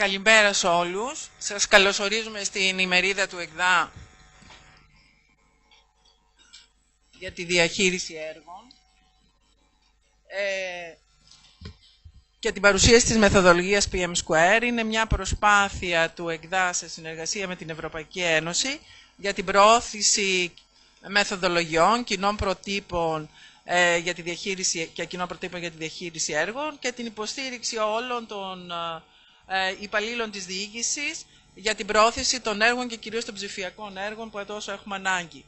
Καλημέρα σε όλους. Σας καλωσορίζουμε στην ημερίδα του ΕΚΔΑ για τη διαχείριση έργων και την παρουσίαση της μεθοδολογίας PM Square. Είναι μια προσπάθεια του ΕΚΔΑ σε συνεργασία με την Ευρωπαϊκή Ένωση για την προώθηση μεθοδολογιών, κοινών προτύπων για τη διαχείριση και κοινών προτύπων για τη διαχείριση έργων και την υποστήριξη όλων των υπαλλήλων της διοίκησης για την προώθηση των έργων και κυρίως των ψηφιακών έργων που τόσο έχουμε ανάγκη.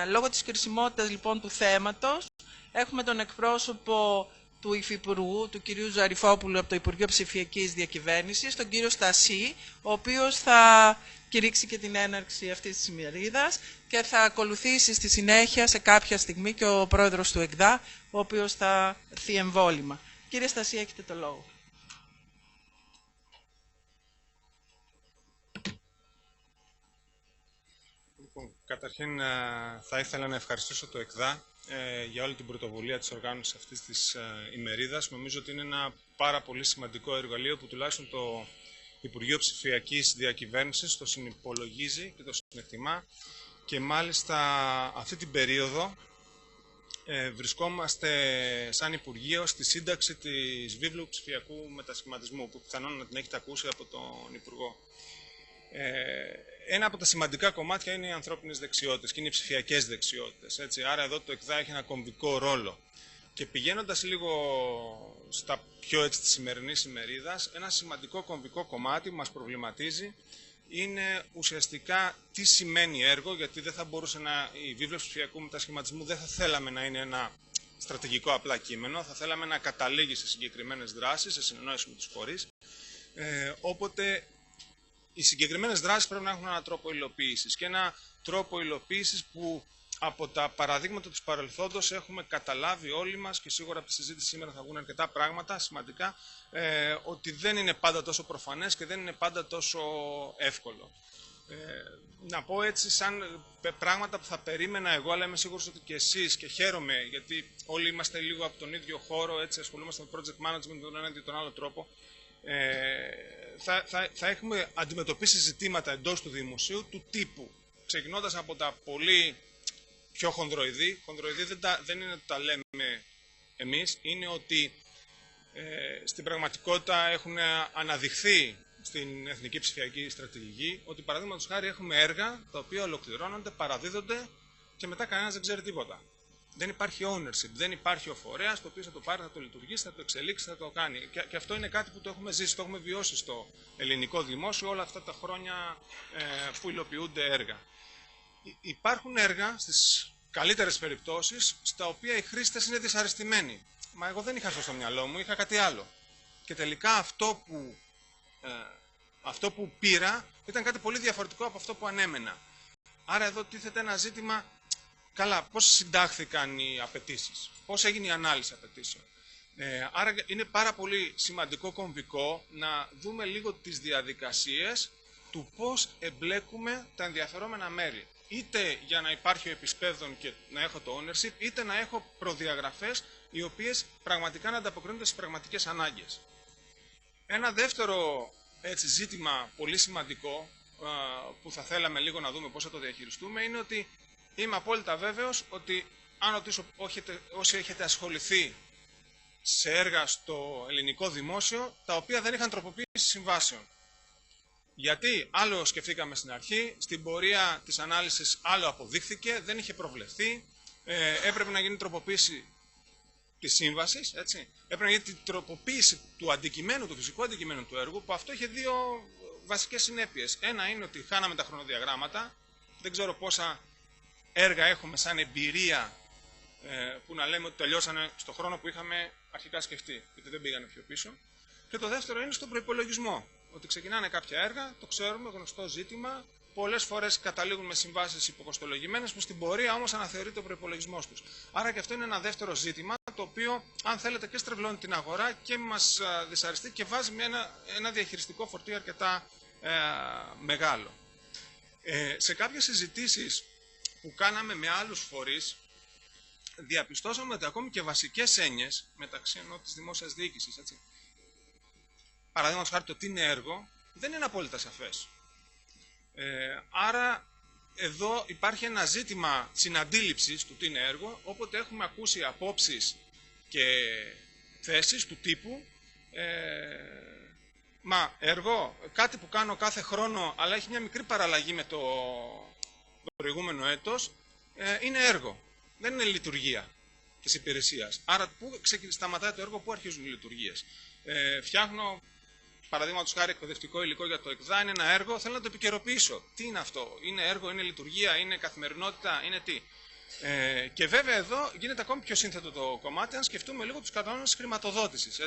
Λόγω της κρισιμότητας λοιπόν του θέματος, έχουμε τον εκπρόσωπο του Υφυπουργού, του κυρίου Ζαριφόπουλου από το Υπουργείο Ψηφιακής Διακυβέρνησης, τον κύριο Στασί, ο οποίος θα κηρύξει και την έναρξη αυτής της ημερίδας και θα ακολουθήσει στη συνέχεια σε κάποια στιγμή και ο πρόεδρος του ΕΚΔΑ, ο οποίος θα έρθει εμβόλυμα. Κύριε Στασί, έχετε το λόγο. Καταρχήν θα ήθελα να ευχαριστήσω το ΕΚΔΑ για όλη την πρωτοβουλία της οργάνωσης αυτής της ημερίδας. Νομίζω ότι είναι ένα πάρα πολύ σημαντικό εργαλείο που τουλάχιστον το Υπουργείο Ψηφιακής Διακυβέρνησης το συνυπολογίζει και το συνεκτιμά και μάλιστα αυτή την περίοδο βρισκόμαστε σαν Υπουργείο στη σύνταξη της βίβλου ψηφιακού μετασχηματισμού που πιθανόν να την έχετε ακούσει από τον Υπουργό. Ένα από τα σημαντικά κομμάτια είναι οι ανθρώπινες δεξιότητες και είναι οι ψηφιακές δεξιότητες. Έτσι. Άρα εδώ το ΕΚΔΑ έχει ένα κομβικό ρόλο. Και πηγαίνοντας λίγο στα πιο της σημερινής ημερίδας, ένα σημαντικό κομβικό κομμάτι που μας προβληματίζει είναι ουσιαστικά τι σημαίνει έργο, γιατί δεν θα μπορούσε η βίβλος ψηφιακού μετασχηματισμού δεν θα θέλαμε να είναι ένα στρατηγικό απλά κείμενο, θα θέλαμε να καταλήγει σε συγκεκριμένες δράσεις, σε συνεννόηση με τους φορείς. Όποτε οι συγκεκριμένες δράσεις πρέπει να έχουν έναν τρόπο υλοποίησης και ένα τρόπο υλοποίησης που από τα παραδείγματα του παρελθόντος έχουμε καταλάβει όλοι μας και σίγουρα από τη συζήτηση σήμερα θα βγουν αρκετά πράγματα σημαντικά ότι δεν είναι πάντα τόσο προφανές και δεν είναι πάντα τόσο εύκολο. Να πω έτσι σαν πράγματα που θα περίμενα εγώ, αλλά είμαι σίγουρος ότι και εσείς και χαίρομαι γιατί όλοι είμαστε λίγο από τον ίδιο χώρο, έτσι ασχολούμαστε με project management με τον ένα ή τον άλλο τρόπο. Θα έχουμε αντιμετωπίσει ζητήματα εντός του δημοσίου του τύπου, ξεκινώντας από τα πολύ πιο χονδροειδή. Χονδροειδή δεν είναι ότι τα λέμε εμείς, είναι ότι στην πραγματικότητα έχουν αναδειχθεί στην Εθνική Ψηφιακή Στρατηγική ότι παραδείγματος χάρη έχουμε έργα τα οποία ολοκληρώνονται, παραδίδονται και μετά κανένας δεν ξέρει τίποτα. Δεν υπάρχει ownership, δεν υπάρχει ο φορέας το οποίο θα το πάρει, θα το λειτουργήσει, θα το εξελίξει, θα το κάνει. Και αυτό είναι κάτι που το έχουμε ζήσει, το έχουμε βιώσει στο ελληνικό δημόσιο όλα αυτά τα χρόνια που υλοποιούνται έργα. Υπάρχουν έργα, στις καλύτερες περιπτώσεις, στα οποία οι χρήστες είναι δυσαρεστημένοι. Μα εγώ δεν είχα αυτό στο μυαλό μου, είχα κάτι άλλο. Και τελικά αυτό που πήρα ήταν κάτι πολύ διαφορετικό από αυτό που ανέμενα. Άρα εδώ τίθεται ένα ζήτημα. Καλά, πώς συντάχθηκαν οι απαιτήσεις, πώς έγινε η ανάλυση απαιτήσεων. Άρα είναι πάρα πολύ σημαντικό κομβικό να δούμε λίγο τις διαδικασίες του πώς εμπλέκουμε τα ενδιαφερόμενα μέρη. Είτε για να υπάρχει ο επισπεύδων και να έχω το ownership, είτε να έχω προδιαγραφές οι οποίες πραγματικά να ανταποκρίνονται στις πραγματικές ανάγκες. Ένα δεύτερο ζήτημα πολύ σημαντικό που θα θέλαμε λίγο να δούμε πώς θα το διαχειριστούμε είναι ότι είμαι απόλυτα βέβαιος ότι αν ρωτήσω όσοι έχετε ασχοληθεί σε έργα στο ελληνικό δημόσιο, τα οποία δεν είχαν τροποποίηση συμβάσεων. Γιατί άλλο σκεφτήκαμε στην αρχή, στην πορεία της ανάλυσης άλλο αποδείχθηκε, δεν είχε προβλεφθεί, έπρεπε να γίνει τροποποίηση της σύμβασης, έτσι. Έπρεπε να γίνει την τροποποίηση του αντικειμένου, του φυσικού αντικειμένου του έργου, που αυτό είχε δύο βασικές συνέπειες. Ένα είναι ότι χάναμε τα χρονοδιαγράμματα, δεν ξέρω πόσα έργα έχουμε σαν εμπειρία που να λέμε ότι τελειώσανε στο χρόνο που είχαμε αρχικά σκεφτεί, γιατί δεν πήγανε πιο πίσω. Και το δεύτερο είναι στον προϋπολογισμό. Ότι ξεκινάνε κάποια έργα, το ξέρουμε, γνωστό ζήτημα. Πολλές φορές καταλήγουν με συμβάσεις υποκοστολογημένες, που στην πορεία όμως αναθεωρείται ο προϋπολογισμός τους. Άρα και αυτό είναι ένα δεύτερο ζήτημα, το οποίο, αν θέλετε, και στρεβλώνει την αγορά και μας δυσαρεστεί και βάζει με ένα διαχειριστικό φορτίο αρκετά μεγάλο. Σε κάποιες συζητήσεις που κάναμε με άλλους φορείς, διαπιστώσαμε ότι ακόμη και βασικές έννοιες, μεταξύ της δημόσιας διοίκησης, έτσι, παραδείγματος χάρη το τι είναι έργο, δεν είναι απόλυτα σαφές. Άρα εδώ υπάρχει ένα ζήτημα συναντήληψης του τι είναι έργο, όποτε έχουμε ακούσει απόψεις και θέσεις του τύπου μα έργο, κάτι που κάνω κάθε χρόνο αλλά έχει μια μικρή παραλλαγή με το προηγούμενο έτος, είναι έργο, δεν είναι λειτουργία της υπηρεσίας. Άρα πού σταματάει το έργο, πού αρχίζουν οι λειτουργίες. Φτιάχνω, παραδείγματος χάρη, εκπαιδευτικό υλικό για το ΕΚΔΑ, είναι ένα έργο, θέλω να το επικαιροποιήσω. Τι είναι αυτό, είναι έργο, είναι λειτουργία, είναι καθημερινότητα, είναι τι. Και βέβαια εδώ γίνεται ακόμη πιο σύνθετο το κομμάτι, αν σκεφτούμε λίγο τους κανόνες χρηματοδότησης.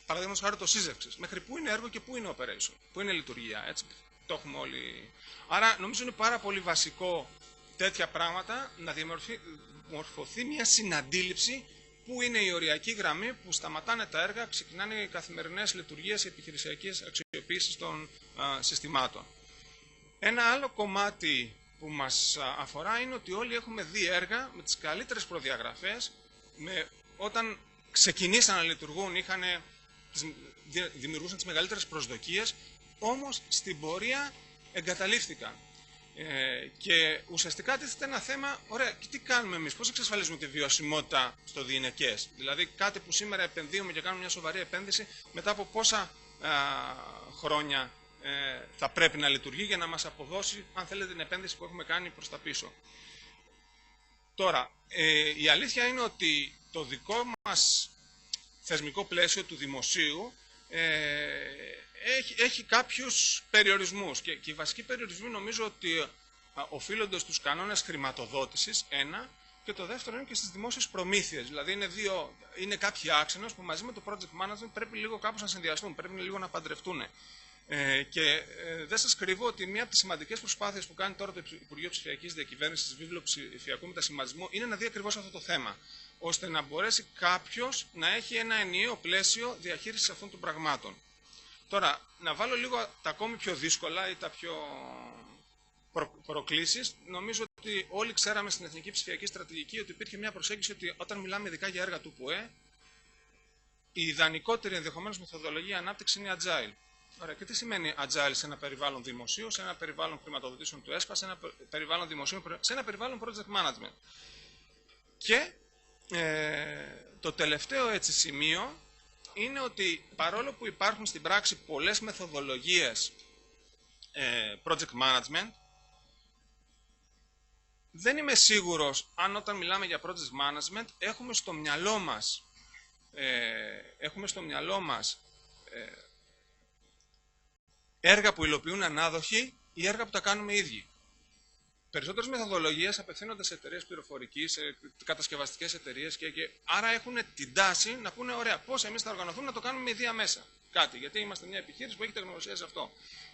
Παραδείγματος χάρη το σύζευξης. Μέχρι πού είναι έργο και πού είναι operation, πού είναι λειτουργία. Έτσι. Το έχουμε όλοι. Άρα νομίζω είναι πάρα πολύ βασικό τέτοια πράγματα να διαμορφωθεί μια συναντήληψη πού είναι η οριακή γραμμή που σταματάνε τα έργα, ξεκινάνε οι καθημερινές λειτουργίες, οι επιχειρησιακές αξιοποίησεις των συστημάτων. Ένα άλλο κομμάτι που μας αφορά είναι ότι όλοι έχουμε δει έργα με τις καλύτερες προδιαγραφές, όταν ξεκινήσαν να λειτουργούν δημιουργούσαν τις μεγαλύτερες προσδοκίες, όμως στην πορεία εγκαταλείφθηκαν. Και ουσιαστικά τίθεται ένα θέμα, ωραία, και τι κάνουμε εμείς, πώς εξασφαλίζουμε τη βιωσιμότητα στο διηνεκές. Δηλαδή κάτι που σήμερα επενδύουμε και κάνουμε μια σοβαρή επένδυση, μετά από πόσα χρόνια θα πρέπει να λειτουργεί για να μας αποδώσει, αν θέλετε, την επένδυση που έχουμε κάνει προς τα πίσω. Τώρα, η αλήθεια είναι ότι το δικό μας θεσμικό πλαίσιο του δημοσίου έχει κάποιους περιορισμούς και οι βασικοί περιορισμοί νομίζω ότι οφείλονται στους κανόνες χρηματοδότησης, ένα, και το δεύτερο είναι και στις δημόσιες προμήθειες. Δηλαδή είναι κάποιοι άξονες που μαζί με το project management πρέπει λίγο κάπως να συνδυαστούν, πρέπει λίγο να παντρευτούν. Και δεν σας κρύβω ότι μία από τις σημαντικές προσπάθειες που κάνει τώρα το Υπουργείο Ψηφιακής Διακυβέρνησης, Βίβλο Ψηφιακού Μετασχηματισμού, είναι να δει ακριβώς αυτό το θέμα, ώστε να μπορέσει κάποιος να έχει ένα ενιαίο πλαίσιο διαχείρισης αυτών των πραγμάτων. Τώρα, να βάλω λίγο τα ακόμη πιο δύσκολα ή τα πιο προκλήσεις. Νομίζω ότι όλοι ξέραμε στην Εθνική Ψηφιακή Στρατηγική ότι υπήρχε μια προσέγγιση ότι όταν μιλάμε ειδικά για έργα του ΠΟΕ, η ιδανικότερη ενδεχομένως μεθοδολογία ανάπτυξη είναι agile. Ωραία, και τι σημαίνει agile σε ένα περιβάλλον δημοσίου, σε ένα περιβάλλον χρηματοδοτήσεων του ΕΣΠΑ, σε ένα περιβάλλον δημοσίου, σε ένα περιβάλλον project management. Και το τελευταίο έτσι σημείο είναι ότι παρόλο που υπάρχουν στην πράξη πολλές μεθοδολογίες project management, δεν είμαι σίγουρος αν όταν μιλάμε για project management έχουμε στο μυαλό μας έργα που υλοποιούν ανάδοχοι ή έργα που τα κάνουμε οι ίδιοι. Περισσότερες μεθοδολογίες απευθύνονται σε εταιρείες πληροφορικής, σε κατασκευαστικές εταιρείες και άρα έχουν την τάση να πούνε: ωραία, πώς εμείς θα οργανωθούμε να το κάνουμε ίδια μέσα. Κάτι, γιατί είμαστε μια επιχείρηση που έχει τεχνογνωσία σε αυτό.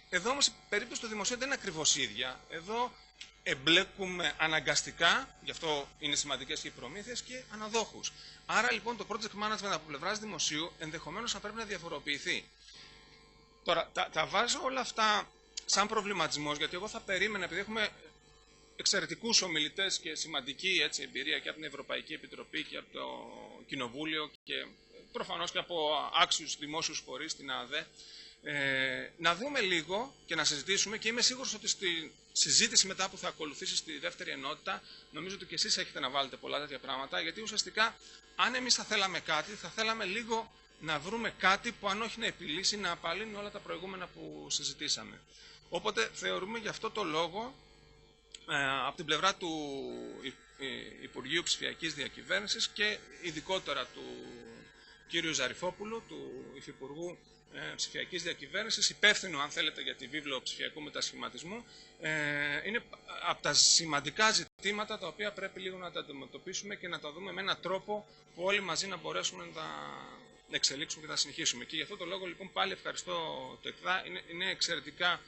Εδώ όμως η περίπτωση του δημοσίου δεν είναι ακριβώς ίδια. Εδώ εμπλέκουμε αναγκαστικά, γι' αυτό είναι σημαντικές και οι προμήθειες, και αναδόχους. Άρα λοιπόν το project management από πλευράς δημοσίου ενδεχομένως θα πρέπει να διαφοροποιηθεί. Τώρα, τα βάζω όλα αυτά σαν προβληματισμός, γιατί εγώ θα περίμενα, επειδή έχουμε εξαιρετικούς ομιλητές και σημαντική εμπειρία και από την Ευρωπαϊκή Επιτροπή και από το Κοινοβούλιο και προφανώς και από άξιους δημόσιους φορείς στην ΑΔΕ, να δούμε λίγο και να συζητήσουμε, και είμαι σίγουρος ότι στη συζήτηση μετά που θα ακολουθήσει στη δεύτερη ενότητα, νομίζω ότι και εσείς έχετε να βάλετε πολλά τέτοια πράγματα, γιατί ουσιαστικά αν εμείς θα θέλαμε κάτι, θα θέλαμε λίγο να βρούμε κάτι που αν όχι να επιλύσει, να απαλύνει όλα τα προηγούμενα που συζητήσαμε. Οπότε θεωρούμε γι' αυτό το λόγο από την πλευρά του Υπουργείου Ψηφιακής Διακυβέρνησης και ειδικότερα του κύριου Ζαριφόπουλου, του Υφυπουργού Ψηφιακής Διακυβέρνησης, υπεύθυνο αν θέλετε για τη βίβλο ψηφιακού μετασχηματισμού, είναι από τα σημαντικά ζητήματα τα οποία πρέπει λίγο να τα αντιμετωπίσουμε και να τα δούμε με έναν τρόπο που όλοι μαζί να μπορέσουμε να τα εξελίξουμε και να συνεχίσουμε. Και γι' αυτό το λόγο λοιπόν πάλι ευχαριστώ το ΕΚΔΑ, είναι εξαιρετικά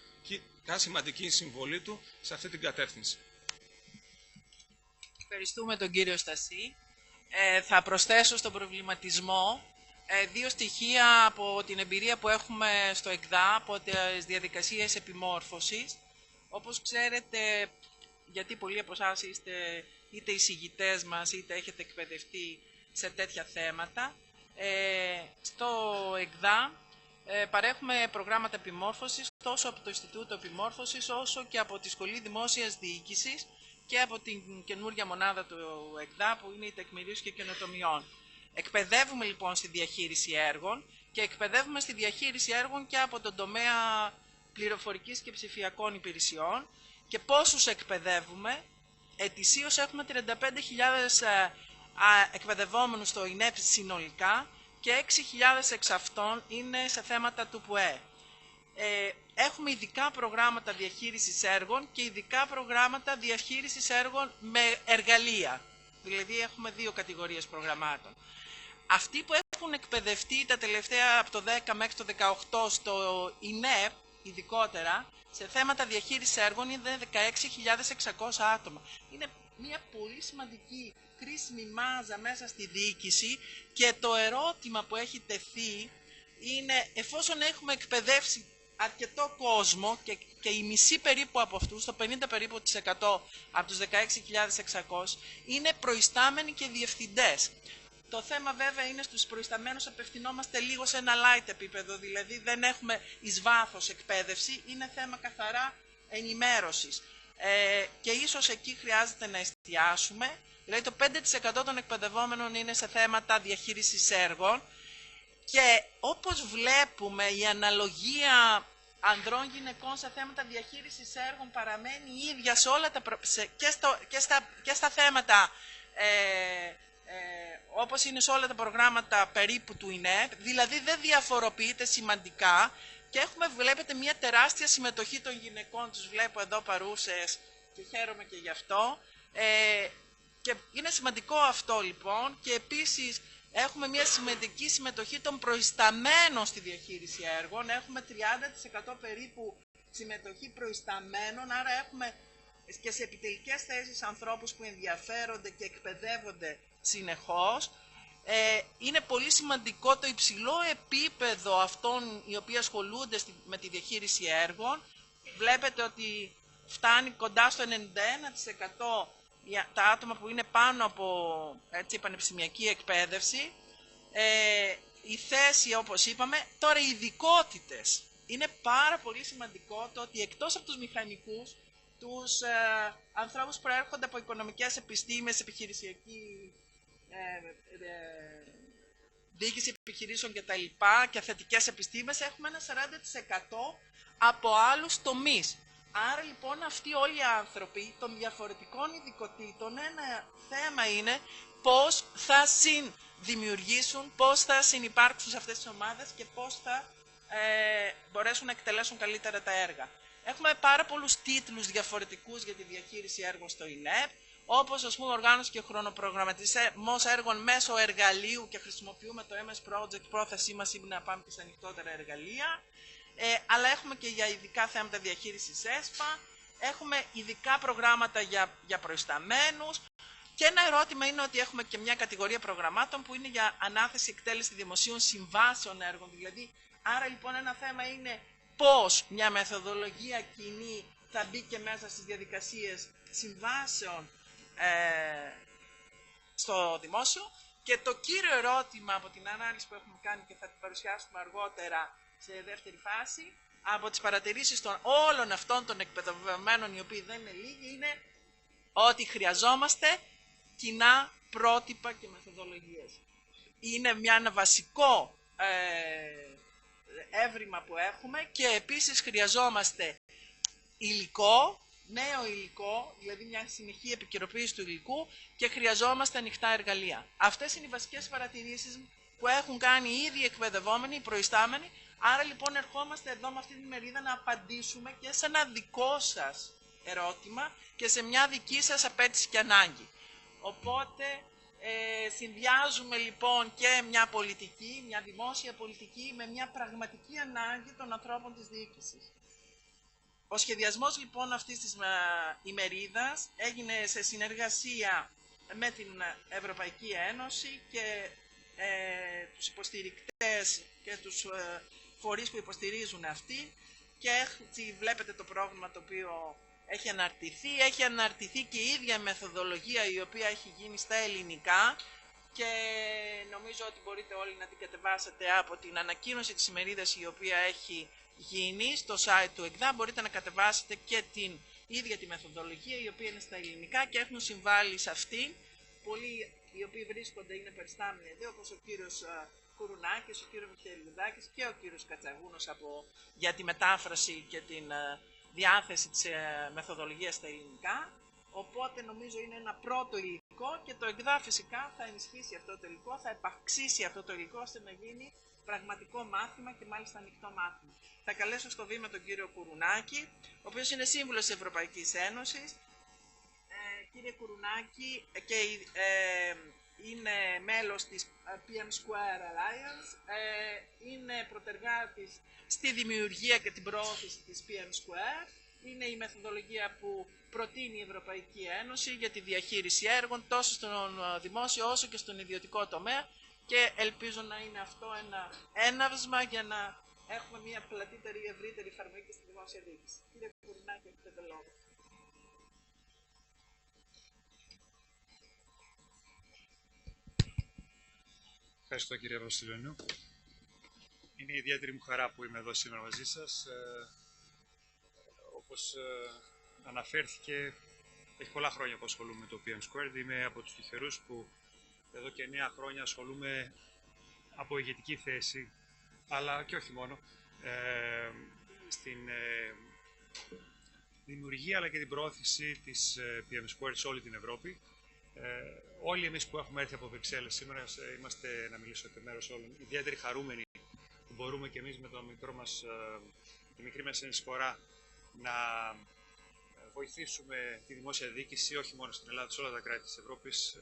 σημαντική η συμβολή του σε αυτή την κατεύθυνση. Ευχαριστούμε τον κύριο Στασί. Θα προσθέσω στον προβληματισμό δύο στοιχεία από την εμπειρία που έχουμε στο ΕΚΔΑ, από τις διαδικασίες επιμόρφωσης. Όπως ξέρετε, γιατί πολλοί από εσάς είστε είτε εισηγητές μας, είτε έχετε εκπαιδευτεί σε τέτοια θέματα, στο ΕΚΔΑ παρέχουμε προγράμματα επιμόρφωσης τόσο από το Ινστιτούτο Επιμόρφωσης όσο και από τη Σχολή Δημόσιας Διοίκησης και από την καινούργια μονάδα του ΕΚΔΑ που είναι η Τεκμηρίωση και Καινοτομιών. Εκπαιδεύουμε λοιπόν στη διαχείριση έργων και εκπαιδεύουμε στη διαχείριση έργων και από τον τομέα πληροφορικής και ψηφιακών υπηρεσιών. Και πόσους εκπαιδεύουμε? Ετησίως έχουμε 35.000 εκπαιδευόμενους στο ΙΝΕΠ συνολικά και 6.000 εξ αυτών είναι σε θέματα του ΠΟΕ. Έχουμε ειδικά προγράμματα διαχείρισης έργων και ειδικά προγράμματα διαχείρισης έργων με εργαλεία. Δηλαδή έχουμε δύο κατηγορίες προγραμμάτων. Αυτοί που έχουν εκπαιδευτεί τα τελευταία από το 10 μέχρι το 18 στο ΙΝΕΠ, ειδικότερα, σε θέματα διαχείρισης έργων είναι 16.600 άτομα. Είναι μια πολύ σημαντική κρίσιμη μάζα μέσα στη διοίκηση και το ερώτημα που έχει τεθεί είναι εφόσον έχουμε εκπαιδεύσει αρκετό κόσμο και η μισή περίπου από αυτούς, το 50 περίπου της 100 από τους 16.600 είναι προϊστάμενοι και διευθυντές. Το θέμα βέβαια είναι στους προϊσταμένους απευθυνόμαστε λίγο σε ένα light επίπεδο, δηλαδή δεν έχουμε εις βάθος εκπαίδευση, είναι θέμα καθαρά ενημέρωσης. Και ίσως εκεί χρειάζεται να εστιάσουμε, δηλαδή το 5% των εκπαιδευόμενων είναι σε θέματα διαχείρισης έργων και όπως βλέπουμε η αναλογία ανδρών γυναικών σε θέματα διαχείρισης έργων παραμένει η ίδια σε όλα τα, και στα θέματα όπως είναι σε όλα τα προγράμματα περίπου του ΙΝΕΠ, δηλαδή δεν διαφοροποιείται σημαντικά και έχουμε, βλέπετε, μια τεράστια συμμετοχή των γυναικών, τους βλέπω εδώ παρούσες και χαίρομαι και γι' αυτό. Και είναι σημαντικό αυτό λοιπόν και επίσης έχουμε μια σημαντική συμμετοχή των προϊσταμένων στη διαχείριση έργων, έχουμε 30% περίπου συμμετοχή προϊσταμένων, άρα έχουμε και σε επιτελικές θέσεις ανθρώπους που ενδιαφέρονται και εκπαιδεύονται συνεχώς. Είναι πολύ σημαντικό το υψηλό επίπεδο αυτών οι οποίοι ασχολούνται με τη διαχείριση έργων. Βλέπετε ότι φτάνει κοντά στο 91% τα άτομα που είναι πάνω από πανεπιστημιακή εκπαίδευση. Η θέση, όπως είπαμε, τώρα οι ειδικότητες. Είναι πάρα πολύ σημαντικό το ότι εκτός από τους μηχανικούς, τους ανθρώπους που προέρχονται από οικονομικές επιστήμες, επιχειρησιακή διοίκηση επιχειρήσεων κτλ. Και θετικές επιστήμες, έχουμε ένα 40% από άλλους τομείς. Άρα λοιπόν αυτοί όλοι οι άνθρωποι των διαφορετικών ειδικοτήτων, ένα θέμα είναι πώς θα συνδημιουργήσουν, πώς θα συνυπάρξουν σε αυτές τις ομάδες και πώς θα μπορέσουν να εκτελέσουν καλύτερα τα έργα. Έχουμε πάρα πολλούς τίτλους διαφορετικούς για τη διαχείριση έργων στο ΙΝΕΠ, όπως ας πούμε οργάνωση και χρονοπρογραμματισμός έργων μέσω εργαλείου και χρησιμοποιούμε το MS Project, πρόθεσή μας είναι να πάμε και σε ανοιχτότερα εργαλεία. Αλλά έχουμε και για ειδικά θέματα διαχείρισης ΕΣΠΑ, έχουμε ειδικά προγράμματα για προϊσταμένους και ένα ερώτημα είναι ότι έχουμε και μια κατηγορία προγραμμάτων που είναι για ανάθεση εκτέλεση δημοσίων συμβάσεων έργων. Δηλαδή, άρα λοιπόν ένα θέμα είναι πώς μια μεθοδολογία κοινή θα μπει και μέσα στις διαδικασίες συμβάσεων στο δημόσιο και το κύριο ερώτημα από την ανάλυση που έχουμε κάνει και θα την παρουσιάσουμε αργότερα σε δεύτερη φάση, από τις παρατηρήσεις των όλων αυτών των εκπαιδευμένων, οι οποίοι δεν είναι λίγοι, είναι ότι χρειαζόμαστε κοινά πρότυπα και μεθοδολογίες. Είναι ένα βασικό έβριμα που έχουμε και επίσης χρειαζόμαστε υλικό, νέο υλικό, δηλαδή μια συνεχή επικαιροποίηση του υλικού και χρειαζόμαστε ανοιχτά εργαλεία. Αυτές είναι οι βασικές παρατηρήσεις που έχουν κάνει οι ίδιοι εκπαιδευόμενοι, οι προϊστάμενοι. Άρα λοιπόν ερχόμαστε εδώ με αυτή τη μερίδα να απαντήσουμε και σε ένα δικό σας ερώτημα και σε μια δική σας απέτηση και ανάγκη. Οπότε συνδυάζουμε λοιπόν και μια πολιτική, μια δημόσια πολιτική με μια πραγματική ανάγκη των ανθρώπων της διοίκησης. Ο σχεδιασμός λοιπόν αυτής της ημερίδας έγινε σε συνεργασία με την Ευρωπαϊκή Ένωση και τους υποστηρικτές και τους φορείς που υποστηρίζουν αυτή και έτσι βλέπετε το πρόγραμμα το οποίο έχει αναρτηθεί και η ίδια μεθοδολογία η οποία έχει γίνει στα ελληνικά και νομίζω ότι μπορείτε όλοι να την κατεβάσετε από την ανακοίνωση της ημερίδας η οποία έχει γίνει στο site του ΕΚΔΑ. Μπορείτε να κατεβάσετε και την ίδια τη μεθοδολογία η οποία είναι στα ελληνικά και έχουν συμβάλει σε αυτήν. Πολλοί οι οποίοι βρίσκονται είναι περιστάμενοι εδώ, όπως ο κύριος Κουρουνάκης, ο κύριος Μιχαηλουδάκης και ο κύριος Κατσαγούνος για τη μετάφραση και την διάθεση της μεθοδολογίας στα ελληνικά. Οπότε νομίζω είναι ένα πρώτο υλικό και το ΕΚΔΑ φυσικά θα ενισχύσει αυτό το υλικό, θα επαυξήσει αυτό το υλικό ώστε να γίνει πραγματικό μάθημα και μάλιστα ανοιχτό μάθημα. Θα καλέσω στο βήμα τον κύριο Κουρουνάκη, ο οποίος είναι σύμβουλος της Ευρωπαϊκής Ένωσης. Κύριε Κουρουνάκη, και είναι μέλος της PM Square Alliance, είναι πρωτεργάτης στη δημιουργία και την προώθηση της PM Square. Είναι η μεθοδολογία που προτείνει η Ευρωπαϊκή Ένωση για τη διαχείριση έργων τόσο στον δημόσιο όσο και στον ιδιωτικό τομέα και ελπίζω να είναι αυτό ένα έναυσμα για να έχουμε μια πλατύτερη, ευρύτερη εφαρμογή στη δημόσια διοίκηση. Κύριε Κουρουνάκη, έχετε το λόγο. Ευχαριστώ κύριε Βασιλιανού. Είναι ιδιαίτερη μου χαρά που είμαι εδώ σήμερα μαζί σας. Όπως αναφέρθηκε, έχει πολλά χρόνια που ασχολούμαι με το PM Squared. Είμαι από τους τυχερούς που εδώ και 9 χρόνια ασχολούμαι από ηγετική θέση, αλλά και όχι μόνο, στην δημιουργία αλλά και την προώθηση της PM Squared σε όλη την Ευρώπη. Όλοι εμείς που έχουμε έρθει από Βρυξέλλες σήμερα είμαστε, να μιλήσω εκ μέρους όλων, ιδιαίτεροι χαρούμενοι που μπορούμε και εμείς με το τη μικρή μας συνεισφορά να βοηθήσουμε τη δημόσια διοίκηση, όχι μόνο στην Ελλάδα, σε όλα τα κράτη της Ευρώπης,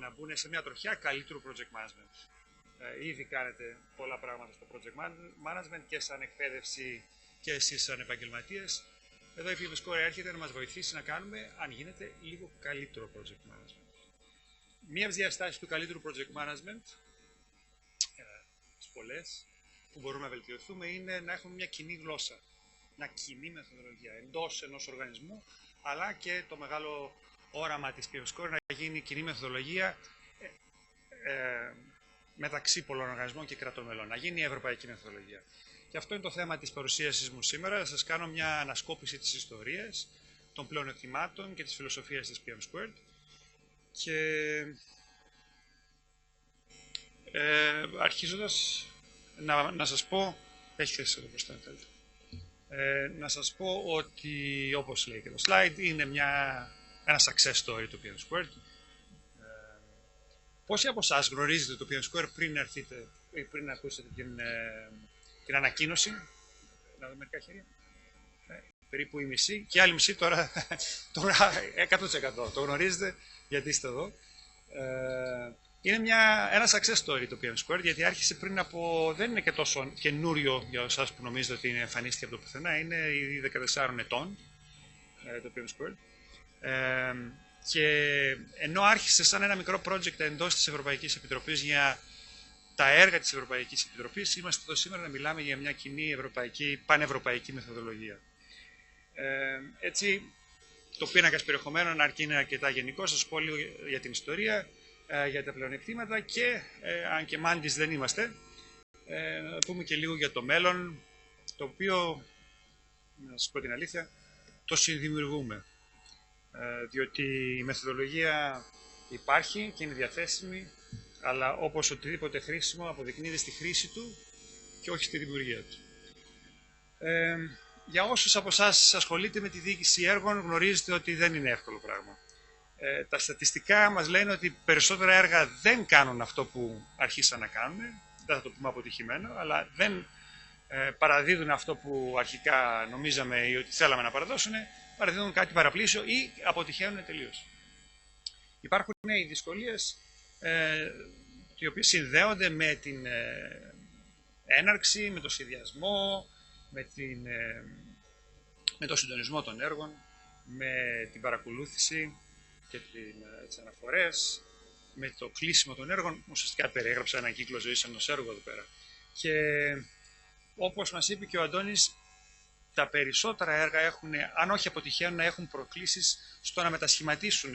να μπουν σε μια τροχιά καλύτερου project management. Ήδη κάνετε πολλά πράγματα στο project management και σαν εκπαίδευση και εσείς σαν επαγγελματίες. Εδώ η PM Square έρχεται να μας βοηθήσει να κάνουμε, αν γίνεται, λίγο καλύτερο project management. Μία από τις διαστάσεις του καλύτερου project management, τις πολλές, που μπορούμε να βελτιωθούμε, είναι να έχουμε μια κοινή γλώσσα, μια κοινή μεθοδολογία εντός ενός οργανισμού, αλλά και το μεγάλο όραμα της PM Square να γίνει κοινή μεθοδολογία μεταξύ πολλών οργανισμών και κρατών μελών, να γίνει η ευρωπαϊκή μεθοδολογία. Και αυτό είναι το θέμα της παρουσίασης μου σήμερα. Θα σας κάνω μια ανασκόπηση της ιστορίας, των πλεονεκτημάτων και της φιλοσοφίας της PM Squared. Και αρχίζοντας να σας πω, έχει θέση εδώ μπροστά, να σας πω ότι, όπως λέει και το slide, είναι ένα success story το PM Squared. Πόσοι από εσάς γνωρίζετε το PM Squared πριν ακούσετε την ανακοίνωση? Να δω μερικά χέρια. Περίπου η μισή και η άλλη μισή τώρα 100% το γνωρίζετε γιατί είστε εδώ. Είναι ένα success story το PM Squared, γιατί άρχισε πριν δεν είναι και τόσο καινούριο για εσάς που νομίζετε ότι εμφανίστηκε από το πουθενά, είναι ήδη 14 ετών το PM Squared. Και ενώ άρχισε σαν ένα μικρό project εντός της Ευρωπαϊκής Επιτροπής για τα έργα της Ευρωπαϊκής Επιτροπής, είμαστε εδώ σήμερα να μιλάμε για μια κοινή πανευρωπαϊκή μεθοδολογία. Έτσι, το πίνακας περιεχομένων, αρκεί είναι αρκετά γενικό, θα σας πω λίγο για την ιστορία, για τα πλεονεκτήματα και, αν και μάντις δεν είμαστε, να πούμε και λίγο για το μέλλον, το οποίο, να σας πω την αλήθεια, το συνδημιουργούμε. Διότι η μεθοδολογία υπάρχει και είναι διαθέσιμη, αλλά όπως οτιδήποτε χρήσιμο αποδεικνύεται στη χρήση του και όχι στη δημιουργία του. Για όσους από εσάς ασχολείτε με τη διοίκηση έργων, γνωρίζετε ότι δεν είναι εύκολο πράγμα. Τα στατιστικά μας λένε ότι περισσότερα έργα δεν κάνουν αυτό που αρχίσαν να κάνουν, δεν θα το πούμε αποτυχημένο, αλλά δεν παραδίδουν αυτό που αρχικά νομίζαμε ή ότι θέλαμε να παραδώσουν, παραδίδουν κάτι παραπλήσιο ή αποτυχαίνουν τελείως. Υπάρχουν οι δυσκολίες οι οποίες συνδέονται με την έναρξη, με το σχεδιασμό, με το συντονισμό των έργων, με την παρακολούθηση και τις αναφορές, με το κλείσιμο των έργων. Ουσιαστικά περιέγραψα έναν κύκλο ζωής ενός έργου εδώ πέρα. Και όπως μας είπε και ο Αντώνης, τα περισσότερα έργα έχουν, αν όχι αποτυχαίνουν, να έχουν προκλήσεις στο να μετασχηματίσουν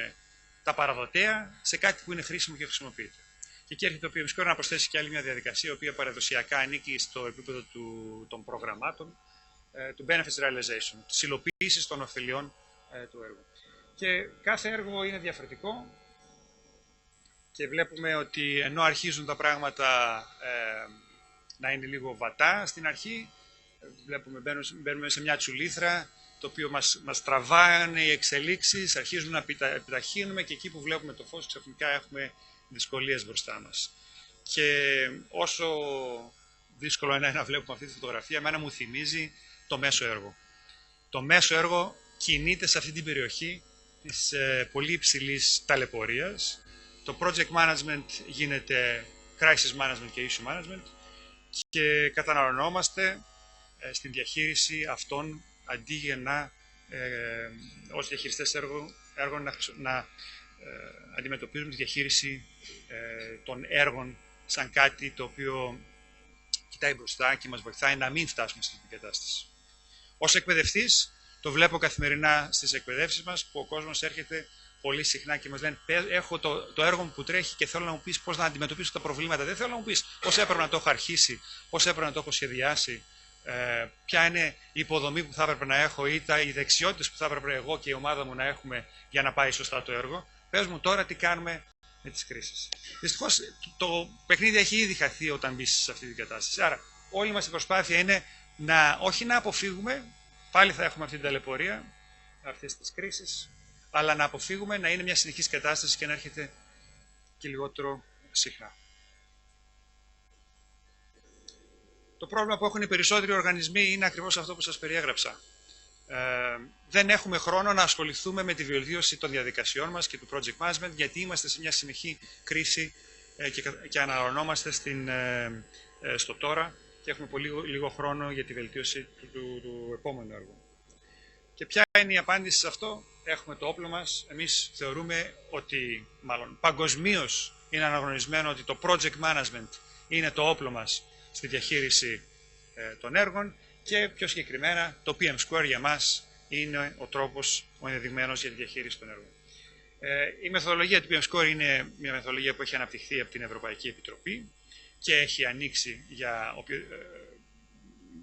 τα παραδοτέα σε κάτι που είναι χρήσιμο και χρησιμοποιείται. Και εκεί έρχεται το PM Square να προσθέσει και άλλη μια διαδικασία, η οποία παραδοσιακά ανήκει στο επίπεδο των προγραμμάτων, του benefits realization, της υλοποίησης των ωφελιών του έργου. Και κάθε έργο είναι διαφορετικό και βλέπουμε ότι ενώ αρχίζουν τα πράγματα να είναι λίγο βατά στην αρχή, μπαίνουμε σε μια τσουλήθρα, το οποίο μας τραβάνε οι εξελίξεις, αρχίζουμε να επιταχύνουμε και εκεί που βλέπουμε το φως ξαφνικά έχουμε δυσκολίες μπροστά μας. Και όσο δύσκολο είναι να βλέπουμε αυτή τη φωτογραφία, εμένα μου θυμίζει το μέσο έργο. Το μέσο έργο κινείται σε αυτή την περιοχή της πολύ υψηλής ταλαιπωρίας. Το project management γίνεται crisis management και issue management και καταναλωνόμαστε στην διαχείριση αυτών αντί για να ως διαχειριστές έργων να αντιμετωπίζουμε τη διαχείριση των έργων σαν κάτι το οποίο κοιτάει μπροστά και μας βοηθάει να μην φτάσουμε στην κατάσταση. Ως εκπαιδευτής το βλέπω καθημερινά στις εκπαιδεύσεις μας που ο κόσμος έρχεται πολύ συχνά και μας λένε έχω το έργο μου που τρέχει και θέλω να μου πεις πώς να αντιμετωπίσω τα προβλήματα. Δεν θέλω να μου πεις πώς έπρεπε να το έχω αρχίσει, πώς έπρεπε να το έχω σχεδιάσει, ποια είναι η υποδομή που θα έπρεπε να έχω ή οι δεξιότητες που θα έπρεπε εγώ και η ομάδα μου να έχουμε για να πάει σωστά το έργο. Πες μου τώρα τι κάνουμε με τις κρίσεις. Δυστυχώς το παιχνίδι έχει ήδη χαθεί όταν μπει σε αυτή την κατάσταση. Άρα όλη μας η προσπάθεια είναι όχι να αποφύγουμε, πάλι θα έχουμε αυτή την ταλαιπωρία, αυτές τις κρίσεις, αλλά να αποφύγουμε να είναι μια συνεχής κατάσταση και να έρχεται και λιγότερο συχνά. Το πρόβλημα που έχουν οι περισσότεροι οργανισμοί είναι ακριβώς αυτό που σας περιέγραψα. Δεν έχουμε χρόνο να ασχοληθούμε με τη βελτίωση των διαδικασιών μας και του project management, γιατί είμαστε σε μια συνεχή κρίση και αναλωνόμαστε στο τώρα και έχουμε πολύ λίγο χρόνο για τη βελτίωση του επόμενου έργου. Και ποια είναι η απάντηση σε αυτό? Έχουμε το όπλο μας. Εμείς θεωρούμε ότι, μάλλον παγκοσμίως είναι αναγνωρισμένο ότι το project management είναι το όπλο μας στη διαχείριση των έργων και πιο συγκεκριμένα το PM Square για μας είναι ο τρόπος ο ενδεδειγμένος για τη διαχείριση των έργων. Η μεθοδολογία του PM Square είναι μια μεθοδολογία που έχει αναπτυχθεί από την Ευρωπαϊκή Επιτροπή και έχει ανοίξει για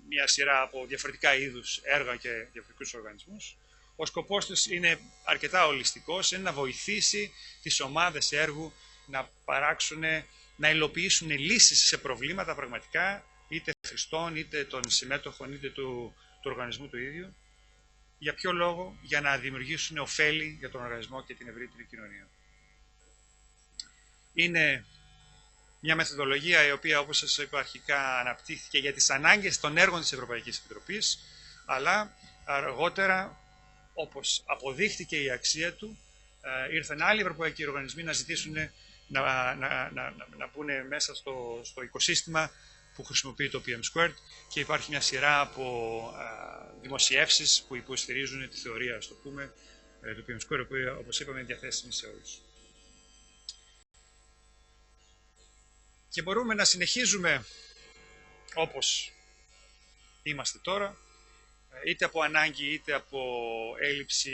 μια σειρά από διαφορετικά είδους έργα και διαφορετικούς οργανισμούς. Ο σκοπός της είναι αρκετά ολιστικός, είναι να βοηθήσει τις ομάδες έργου να παράξουν, να υλοποιήσουν λύσεις σε προβλήματα πραγματικά, είτε χρηστών, είτε των συμμέτοχων, είτε του οργανισμού του ίδιου. Για ποιο λόγο? Για να δημιουργήσουν ωφέλη για τον οργανισμό και την ευρύτερη κοινωνία. Είναι μια μεθοδολογία η οποία, όπως σας είπα αρχικά, αναπτύχθηκε για τις ανάγκες των έργων της Ευρωπαϊκής Επιτροπής, αλλά αργότερα, όπως αποδείχτηκε η αξία του, ήρθαν άλλοι ευρωπαϊκοί οργανισμοί να ζητήσουν να μπουν μέσα στο οικοσύστημα που χρησιμοποιεί το PM Squared και υπάρχει μια σειρά από δημοσιεύσεις που υποστηρίζουν τη θεωρία, ας το πούμε, του PM Squared, που όπως είπαμε είναι διαθέσιμη σε όλους. Και μπορούμε να συνεχίζουμε όπως είμαστε τώρα, είτε από ανάγκη είτε από έλλειψη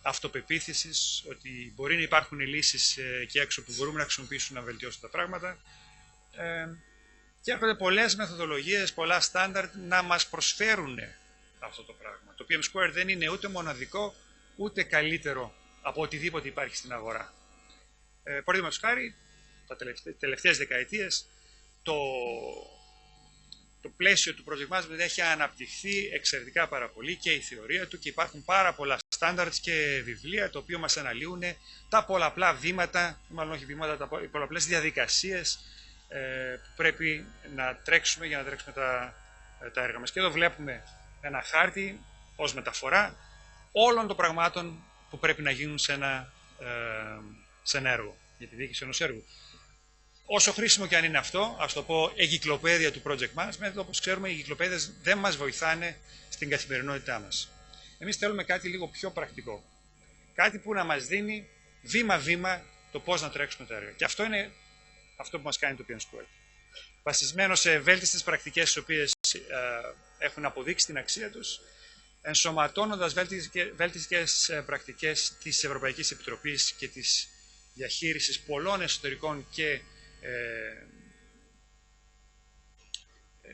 αυτοπεποίθησης, ότι μπορεί να υπάρχουν λύσεις εκεί έξω που μπορούμε να χρησιμοποιήσουμε να βελτιώσουμε τα πράγματα. Και έρχονται πολλές μεθοδολογίες, πολλά στάνταρτ να μας προσφέρουν αυτό το πράγμα. Το PM Square δεν είναι ούτε μοναδικό, ούτε καλύτερο από οτιδήποτε υπάρχει στην αγορά. Παραδείγματος χάρη, τα τελευταίες δεκαετίες, το πλαίσιο του project management έχει αναπτυχθεί εξαιρετικά πάρα πολύ και η θεωρία του και υπάρχουν πάρα πολλά standards και βιβλία τα οποία μας αναλύουν τα πολλαπλά βήματα, μάλλον όχι βήματα, τα πολλαπλές διαδικασίες που πρέπει να τρέξουμε για να τρέξουμε τα έργα μας. Και εδώ βλέπουμε ένα χάρτη ως μεταφορά όλων των πραγμάτων που πρέπει να γίνουν σε ένα έργο, για τη διοίκηση ενός έργου. Όσο χρήσιμο και αν είναι αυτό, ας το πω εγκυκλοπαίδεια του project management, όπως ξέρουμε οι εγκυκλοπαίδειες δεν μας βοηθάνε στην καθημερινότητά μας. Εμείς θέλουμε κάτι λίγο πιο πρακτικό. Κάτι που να μας δίνει βήμα-βήμα το πώς να τρέξουμε τα έργα. Και αυτό είναι αυτό που μας κάνει το PM Squared. Βασισμένο σε βέλτιστες πρακτικές τις οποίες έχουν αποδείξει την αξία τους, ενσωματώνοντας βέλτιστες πρακτικές της Ευρωπαϊκής Επιτροπής και της διαχείρισης πολλών εσωτερικών και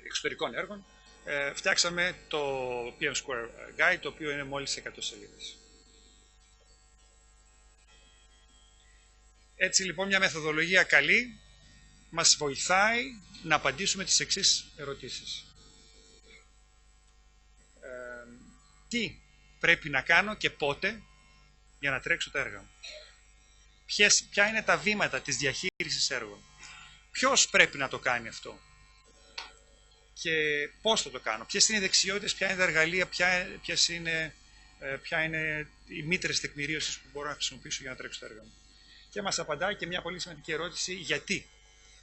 εξωτερικών έργων, φτιάξαμε το PM Square Guide, το οποίο είναι μόλις 100 σελίδες. Έτσι λοιπόν μια μεθοδολογία καλή μας βοηθάει να απαντήσουμε τις εξής ερωτήσεις. Τι πρέπει να κάνω και πότε για να τρέξω τα έργα μου. Ποια είναι τα βήματα της διαχείρισης έργων. Ποιος πρέπει να το κάνει αυτό. Και πώς θα το κάνω. Ποιες είναι οι δεξιότητες, ποια είναι τα εργαλεία, ποια είναι οι μήτρες τεκμηρίωσης που μπορώ να χρησιμοποιήσω για να τρέξω τα έργα μου. Και μας απαντάει και μια πολύ σημαντική ερώτηση, γιατί.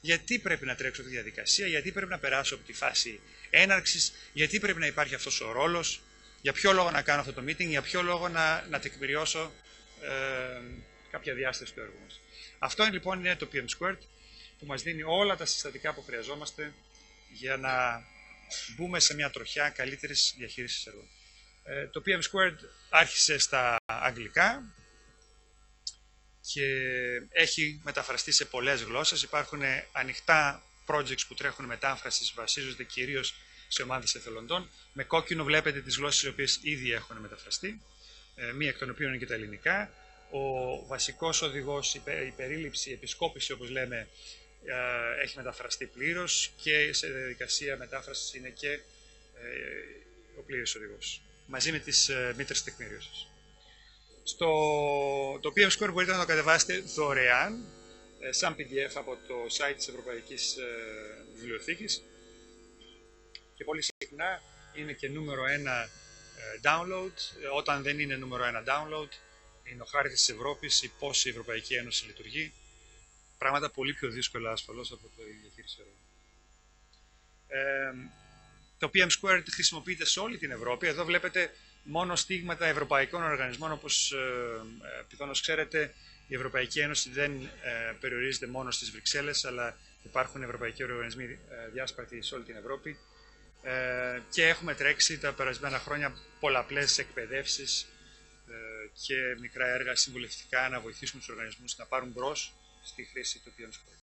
Γιατί πρέπει να τρέξω τη διαδικασία, γιατί πρέπει να περάσω από τη φάση έναρξης, γιατί πρέπει να υπάρχει αυτός ο ρόλος, για ποιο λόγο να κάνω αυτό το meeting, για ποιο λόγο να τεκμηριώσω κάποια διάσταση του έργου μας. Αυτό λοιπόν είναι το PM Squared, που μας δίνει όλα τα συστατικά που χρειαζόμαστε για να μπούμε σε μια τροχιά καλύτερης διαχείρισης έργων. Το PM Squared άρχισε στα αγγλικά και έχει μεταφραστεί σε πολλές γλώσσες. Υπάρχουν ανοιχτά projects που τρέχουν μετάφρασης, βασίζονται κυρίως σε ομάδες εθελοντών. Με κόκκινο βλέπετε τις γλώσσες οι οποίες ήδη έχουν μεταφραστεί, μία εκ των οποίων είναι και τα ελληνικά. Ο βασικός οδηγός, η περίληψη, η επισκόπηση όπως λέμε, έχει μεταφραστεί πλήρως και σε διαδικασία μετάφρασης είναι και ο πλήρης οδηγός, μαζί με τις μήτρες τεκμηρίωσης. Το PM Square μπορείτε να το κατεβάσετε δωρεάν, σαν PDF από το site της Ευρωπαϊκής Βιβλιοθήκης και πολύ συχνά είναι και νούμερο 1 download. Όταν δεν είναι νούμερο 1 download, είναι ο χάρτης της Ευρώπης ή πώς η Ευρωπαϊκή Ένωση λειτουργεί. Πράγματα πολύ πιο δύσκολα ασφαλώς από το διαχείριση έργων. Το PM Squared χρησιμοποιείται σε όλη την Ευρώπη. Εδώ βλέπετε μόνο στίγματα ευρωπαϊκών οργανισμών, όπως πιθανώς ξέρετε, η Ευρωπαϊκή Ένωση δεν περιορίζεται μόνο στις Βρυξέλλες, αλλά υπάρχουν ευρωπαϊκοί οργανισμοί διάσπαρτοι σε όλη την Ευρώπη και έχουμε τρέξει τα περασμένα χρόνια πολλαπλές εκπαιδεύσεις και μικρά έργα συμβουλευτικά να βοηθήσουμε τους οργανισμούς να πάρουν μπρος στη χρήση του PM Squared.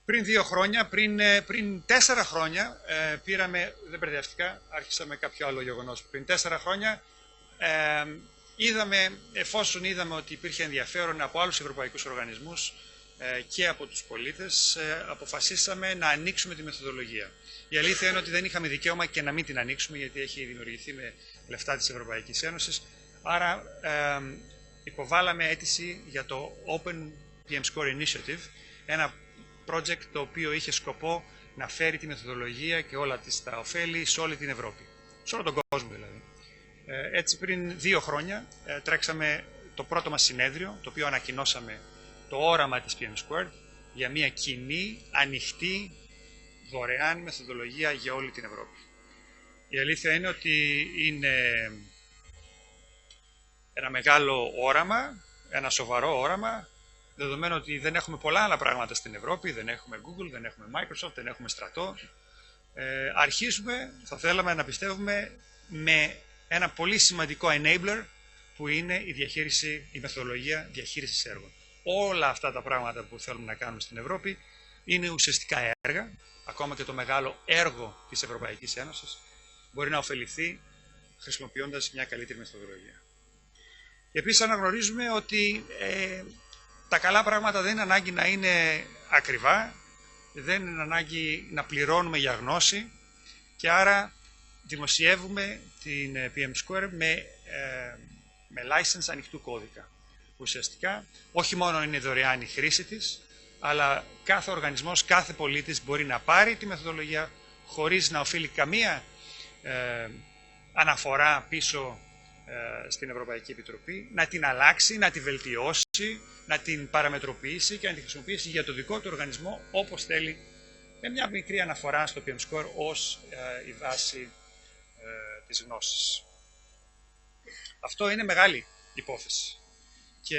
Πριν 2 χρόνια, πριν 4 χρόνια, δεν μπερδεύτηκα, άρχισα με κάποιο άλλο γεγονός. Πριν 4 χρόνια, εφόσον είδαμε ότι υπήρχε ενδιαφέρον από άλλους ευρωπαϊκούς οργανισμούς και από τους πολίτες, αποφασίσαμε να ανοίξουμε τη μεθοδολογία. Η αλήθεια είναι ότι δεν είχαμε δικαίωμα και να μην την ανοίξουμε, γιατί έχει δημιουργηθεί με λεφτά της Ευρωπαϊκής Ένωσης. Άρα υποβάλαμε αίτηση για το Open PM Score Initiative, ένα project το οποίο είχε σκοπό να φέρει τη μεθοδολογία και όλα τα ωφέλη σε όλη την Ευρώπη, σε όλο τον κόσμο δηλαδή. Έτσι πριν 2 χρόνια τρέξαμε το πρώτο μας συνέδριο, το οποίο ανακοινώσαμε το όραμα της PM Squared για μια κοινή, ανοιχτή, δωρεάν μεθοδολογία για όλη την Ευρώπη. Η αλήθεια είναι ότι είναι ένα μεγάλο όραμα, ένα σοβαρό όραμα, δεδομένου ότι δεν έχουμε πολλά άλλα πράγματα στην Ευρώπη, δεν έχουμε Google, δεν έχουμε Microsoft, δεν έχουμε στρατό. Αρχίζουμε, θα θέλαμε να πιστεύουμε, με ένα πολύ σημαντικό enabler που είναι η μεθοδολογία διαχείρισης έργων. Όλα αυτά τα πράγματα που θέλουμε να κάνουμε στην Ευρώπη είναι ουσιαστικά έργα, ακόμα και το μεγάλο έργο της Ευρωπαϊκής Ένωσης μπορεί να ωφεληθεί χρησιμοποιώντας μια καλύτερη μεθοδολογία. Επίσης αναγνωρίζουμε ότι τα καλά πράγματα δεν είναι ανάγκη να είναι ακριβά, δεν είναι ανάγκη να πληρώνουμε για γνώση και άρα δημοσιεύουμε την PM Square με license ανοιχτού κώδικα. Ουσιαστικά όχι μόνο είναι δωρεάν η χρήση της, αλλά κάθε οργανισμός, κάθε πολίτης μπορεί να πάρει τη μεθοδολογία χωρίς να οφείλει καμία αναφορά πίσω στην Ευρωπαϊκή Επιτροπή, να την αλλάξει, να τη βελτιώσει, να την παραμετροποιήσει και να τη χρησιμοποιήσει για το δικό του οργανισμό όπως θέλει, με μια μικρή αναφορά στο PM Score ως η βάση της γνώσης. Αυτό είναι μεγάλη υπόθεση και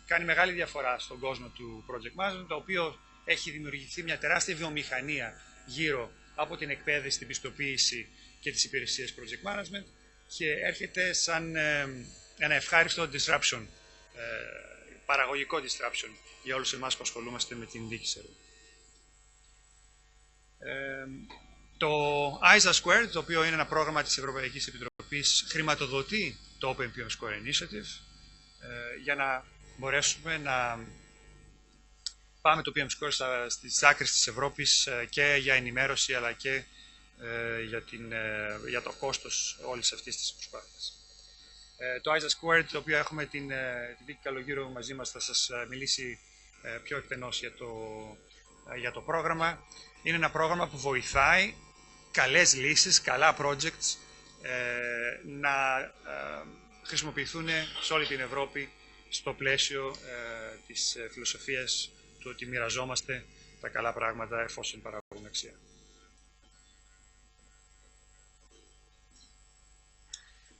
κάνει μεγάλη διαφορά στον κόσμο του project management, το οποίο έχει δημιουργηθεί μια τεράστια βιομηχανία γύρω από την εκπαίδευση, την πιστοποίηση και τις υπηρεσίες project management και έρχεται σαν ένα ευχάριστο disruption, παραγωγικό disruption για όλους εμάς που ασχολούμαστε με την διοίκηση έργου. Το ISA Squared, το οποίο είναι ένα πρόγραμμα της Ευρωπαϊκής Επιτροπής, χρηματοδοτεί το Open PM Square Initiative για να μπορέσουμε να πάμε το PM Square στις άκρες της Ευρώπης και για ενημέρωση αλλά και για το κόστος όλης αυτής της προσπάθειας. Το ISA Squared, το οποίο έχουμε την Βίκη Καλογύρου μαζί μας, θα σας μιλήσει πιο εκτενώς για το πρόγραμμα. Είναι ένα πρόγραμμα που βοηθάει καλές λύσεις, καλά projects να χρησιμοποιηθούν σε όλη την Ευρώπη στο πλαίσιο της φιλοσοφίας του ότι μοιραζόμαστε τα καλά πράγματα εφόσον παράγουν αξία.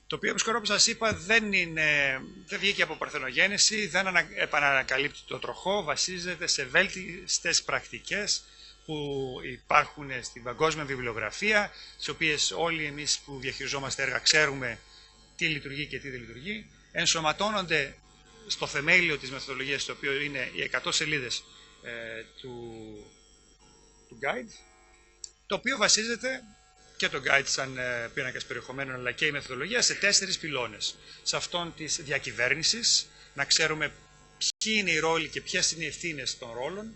Το οποίο, όπως σας είπα, δεν βγήκε από παρθενογέννηση, δεν επανακαλύπτει το τροχό, βασίζεται σε βέλτιστες πρακτικές που υπάρχουν στην παγκόσμια βιβλιογραφία, τις οποίες όλοι εμείς που διαχειριζόμαστε έργα ξέρουμε τι λειτουργεί και τι δεν λειτουργεί, ενσωματώνονται στο θεμέλιο της μεθοδολογίας, το οποίο είναι οι 100 σελίδες του guide, το οποίο βασίζεται και το guide σαν πίνακας περιεχομένων, αλλά και η μεθοδολογία σε 4 πυλώνες. Σε αυτόν της διακυβέρνησης, να ξέρουμε ποιοι είναι οι ρόλοι και ποιες είναι οι ευθύνες των ρόλων.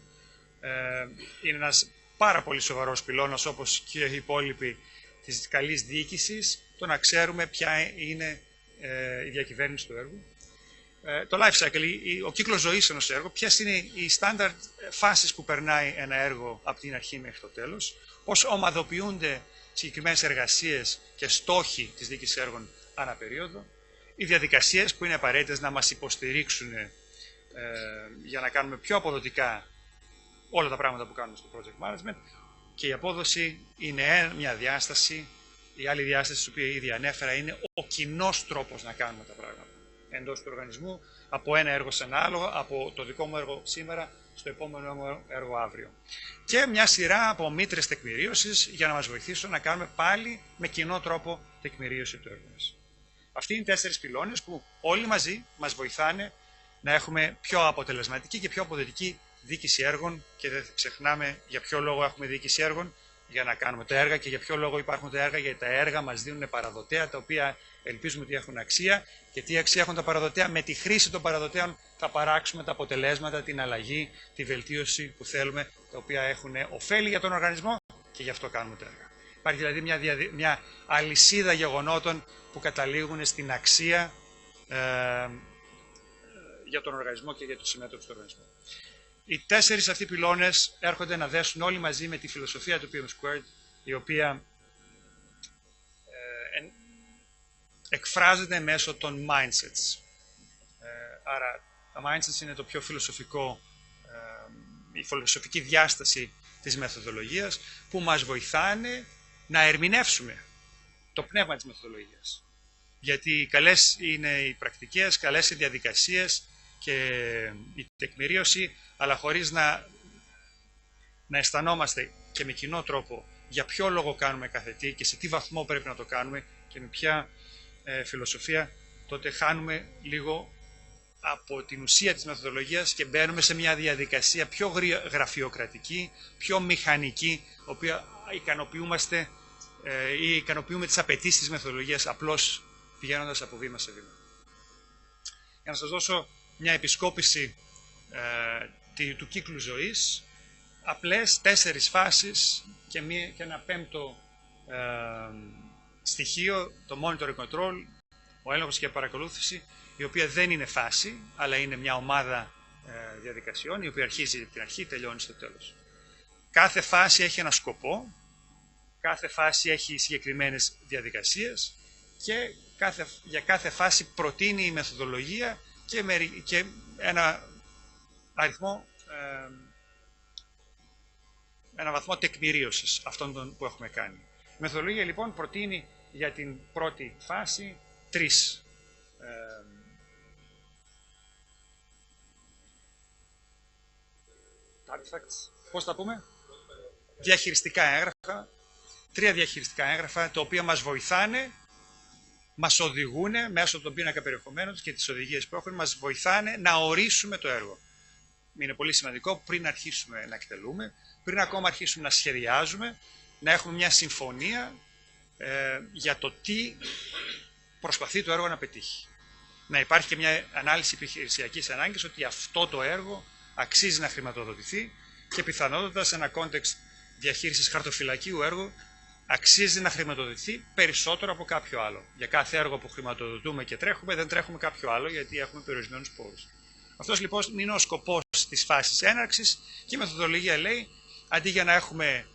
Είναι ένας πάρα πολύ σοβαρός πυλώνας, όπως και οι υπόλοιποι της καλής διοίκησης, το να ξέρουμε ποια είναι η διακυβέρνηση του έργου. Το life cycle, ο κύκλος ζωής ενός έργου, ποιες είναι οι standard φάσεις που περνάει ένα έργο από την αρχή μέχρι το τέλος, πώς ομαδοποιούνται συγκεκριμένες εργασίες και στόχοι της διοίκησης έργων ανά περίοδο, οι διαδικασίες που είναι απαραίτητες να μας υποστηρίξουν για να κάνουμε πιο αποδοτικά όλα τα πράγματα που κάνουμε στο project management, και η απόδοση είναι μια διάσταση. Η άλλη διάσταση, την οποία ήδη ανέφερα, είναι ο κοινός τρόπος να κάνουμε τα πράγματα εντός του οργανισμού, από ένα έργο σε ένα άλλο, από το δικό μου έργο σήμερα στο επόμενο έργο αύριο. Και μια σειρά από μήτρες τεκμηρίωσης για να μας βοηθήσουν να κάνουμε πάλι με κοινό τρόπο τεκμηρίωση του έργου μας. Αυτοί είναι οι 4 πυλώνες που όλοι μαζί μας βοηθάνε να έχουμε πιο αποτελεσματική και πιο αποδοτική διοίκηση έργων, και δεν ξεχνάμε για ποιο λόγο έχουμε διοίκηση έργων, για να κάνουμε τα έργα, και για ποιο λόγο υπάρχουν τα έργα, γιατί τα έργα μας δίνουν παραδοτέα, τα οποία ελπίζουμε ότι έχουν αξία. Και τι αξία έχουν τα παραδοτέα? Με τη χρήση των παραδοτέων θα παράξουμε τα αποτελέσματα, την αλλαγή, τη βελτίωση που θέλουμε, τα οποία έχουν ωφέλη για τον οργανισμό, και γι' αυτό κάνουμε τα έργα. Υπάρχει δηλαδή μια αλυσίδα γεγονότων που καταλήγουν στην αξία για τον οργανισμό και για τους συμμέτοχους του οργανισμού. Οι 4 αυτοί πυλώνες έρχονται να δέσουν όλοι μαζί με τη φιλοσοφία του PM Squared, η οποία εκφράζεται μέσω των mindsets. Άρα τα mindsets είναι το πιο φιλοσοφικό, η φιλοσοφική διάσταση της μεθοδολογίας, που μας βοηθάνε να ερμηνεύσουμε το πνεύμα της μεθοδολογίας. Γιατί καλές είναι οι πρακτικές, καλές οι διαδικασίες και η τεκμηρίωση, αλλά χωρίς να αισθανόμαστε και με κοινό τρόπο για ποιο λόγο κάνουμε κάθε τι και σε τι βαθμό πρέπει να το κάνουμε και με ποια φιλοσοφία, τότε χάνουμε λίγο από την ουσία της μεθοδολογίας και μπαίνουμε σε μια διαδικασία πιο γραφειοκρατική, πιο μηχανική, οποία ικανοποιούμε τις απαιτήσεις της μεθοδολογίας απλώς πηγαίνοντας από βήμα σε βήμα. Για να σας δώσω μια επισκόπηση του κύκλου ζωής, απλές 4 φάσεις και ένα 5ο στοιχείο, το monitoring control, ο έλεγχος και η παρακολούθηση, η οποία δεν είναι φάση, αλλά είναι μια ομάδα διαδικασιών, η οποία αρχίζει από την αρχή, τελειώνει στο τέλος. Κάθε φάση έχει ένα σκοπό, κάθε φάση έχει συγκεκριμένες διαδικασίες και για κάθε φάση προτείνει η μεθοδολογία και ένα αριθμό, ένα βαθμό τεκμηρίωσης αυτών που έχουμε κάνει. Η μεθοδολογία λοιπόν προτείνει για την πρώτη φάση 3 artifacts, πώς τα πούμε, διαχειριστικά έγγραφα, 3 διαχειριστικά έγγραφα, τα οποία μας βοηθάνε μας οδηγούν μέσω των πίνακα περιεχομένων και τις οδηγίες που έχουν, μας βοηθάνε να ορίσουμε το έργο. Είναι πολύ σημαντικό πριν αρχίσουμε να εκτελούμε, πριν ακόμα αρχίσουμε να σχεδιάζουμε, να έχουμε μια συμφωνία για το τι προσπαθεί το έργο να πετύχει. Να υπάρχει και μια ανάλυση επιχειρησιακής ανάγκης ότι αυτό το έργο αξίζει να χρηματοδοτηθεί και πιθανότατα σε ένα κόντεξ διαχείρισης χαρτοφυλακίου έργου αξίζει να χρηματοδοτηθεί περισσότερο από κάποιο άλλο. Για κάθε έργο που χρηματοδοτούμε και τρέχουμε, δεν τρέχουμε κάποιο άλλο γιατί έχουμε περιορισμένους πόρους. Αυτός λοιπόν είναι ο σκοπός της φάσης έναρξης και η μεθοδολογία λέει, αντί για να έχουμε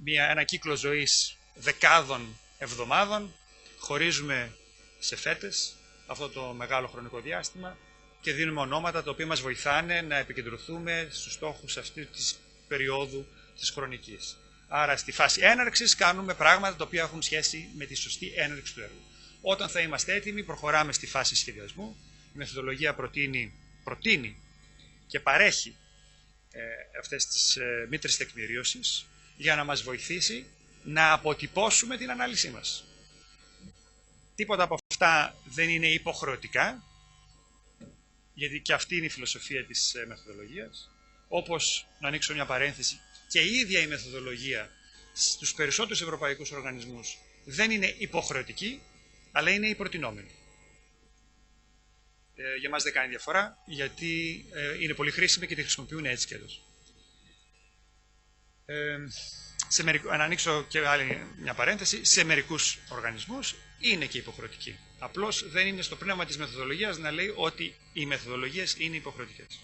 ένα κύκλο ζωής δεκάδων εβδομάδων, χωρίζουμε σε φέτες αυτό το μεγάλο χρονικό διάστημα και δίνουμε ονόματα τα οποία μας βοηθάνε να επικεντρωθούμε στους στόχους αυτή της περίοδου της χρονικής. Άρα στη φάση έναρξης κάνουμε πράγματα τα οποία έχουν σχέση με τη σωστή έναρξη του έργου. Όταν θα είμαστε έτοιμοι προχωράμε στη φάση σχεδιασμού. Η μεθοδολογία προτείνει και παρέχει αυτές τις μήτρες τεκμηρίωσης για να μας βοηθήσει να αποτυπώσουμε την ανάλυση μας. Τίποτα από αυτά δεν είναι υποχρεωτικά, γιατί και αυτή είναι η φιλοσοφία της μεθοδολογίας. Όπως, να ανοίξω μια παρένθεση, και η ίδια η μεθοδολογία στους περισσότερους ευρωπαϊκούς οργανισμούς δεν είναι υποχρεωτική, αλλά είναι η προτινόμενη. Για μας δεν κάνει διαφορά, γιατί είναι πολύ χρήσιμη και τη χρησιμοποιούν έτσι και αλλιώς. Να ανοίξω και άλλη μια παρένθεση, σε μερικούς οργανισμούς είναι και υποχρεωτική. Απλώς δεν είναι στο πνεύμα της μεθοδολογίας να λέει ότι οι μεθοδολογίες είναι υποχρεωτικές.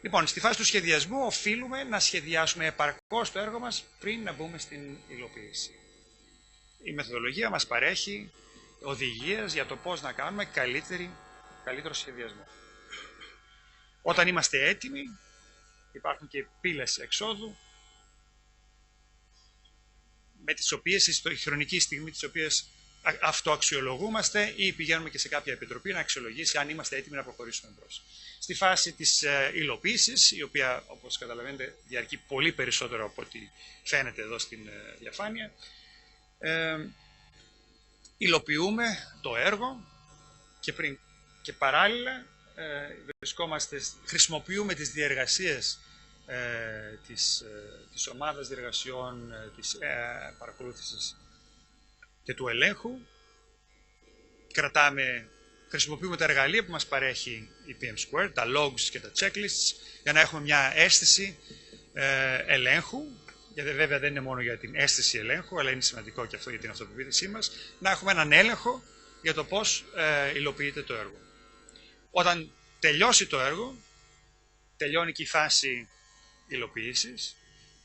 Λοιπόν, στη φάση του σχεδιασμού οφείλουμε να σχεδιάσουμε επαρκώς το έργο μας πριν να μπούμε στην υλοποίηση. Η μεθοδολογία μας παρέχει οδηγίες για το πώς να κάνουμε καλύτερο σχεδιασμό. Όταν είμαστε έτοιμοι, υπάρχουν και πύλες εξόδου, με τις οποίες, στη χρονική στιγμή τις οποίες αυτοαξιολογούμαστε ή πηγαίνουμε και σε κάποια επιτροπή να αξιολογήσει αν είμαστε έτοιμοι να προχωρήσουμε μπρος. Στη φάση της υλοποίησης, η οποία όπως καταλαβαίνετε διαρκεί πολύ περισσότερο από ό,τι φαίνεται εδώ στην διαφάνεια, υλοποιούμε το έργο και παράλληλα χρησιμοποιούμε τις διεργασίες της ομάδας διεργασιών, της παρακολούθησης και του ελέγχου. Χρησιμοποιούμε τα εργαλεία που μας παρέχει η PM², τα logs και τα checklists, για να έχουμε μια αίσθηση ελέγχου, γιατί βέβαια δεν είναι μόνο για την αίσθηση ελέγχου, αλλά είναι σημαντικό και αυτό για την αυτοπεποίθησή μας, να έχουμε έναν έλεγχο για το πώς υλοποιείται το έργο. Όταν τελειώσει το έργο, τελειώνει και η φάση υλοποίησης.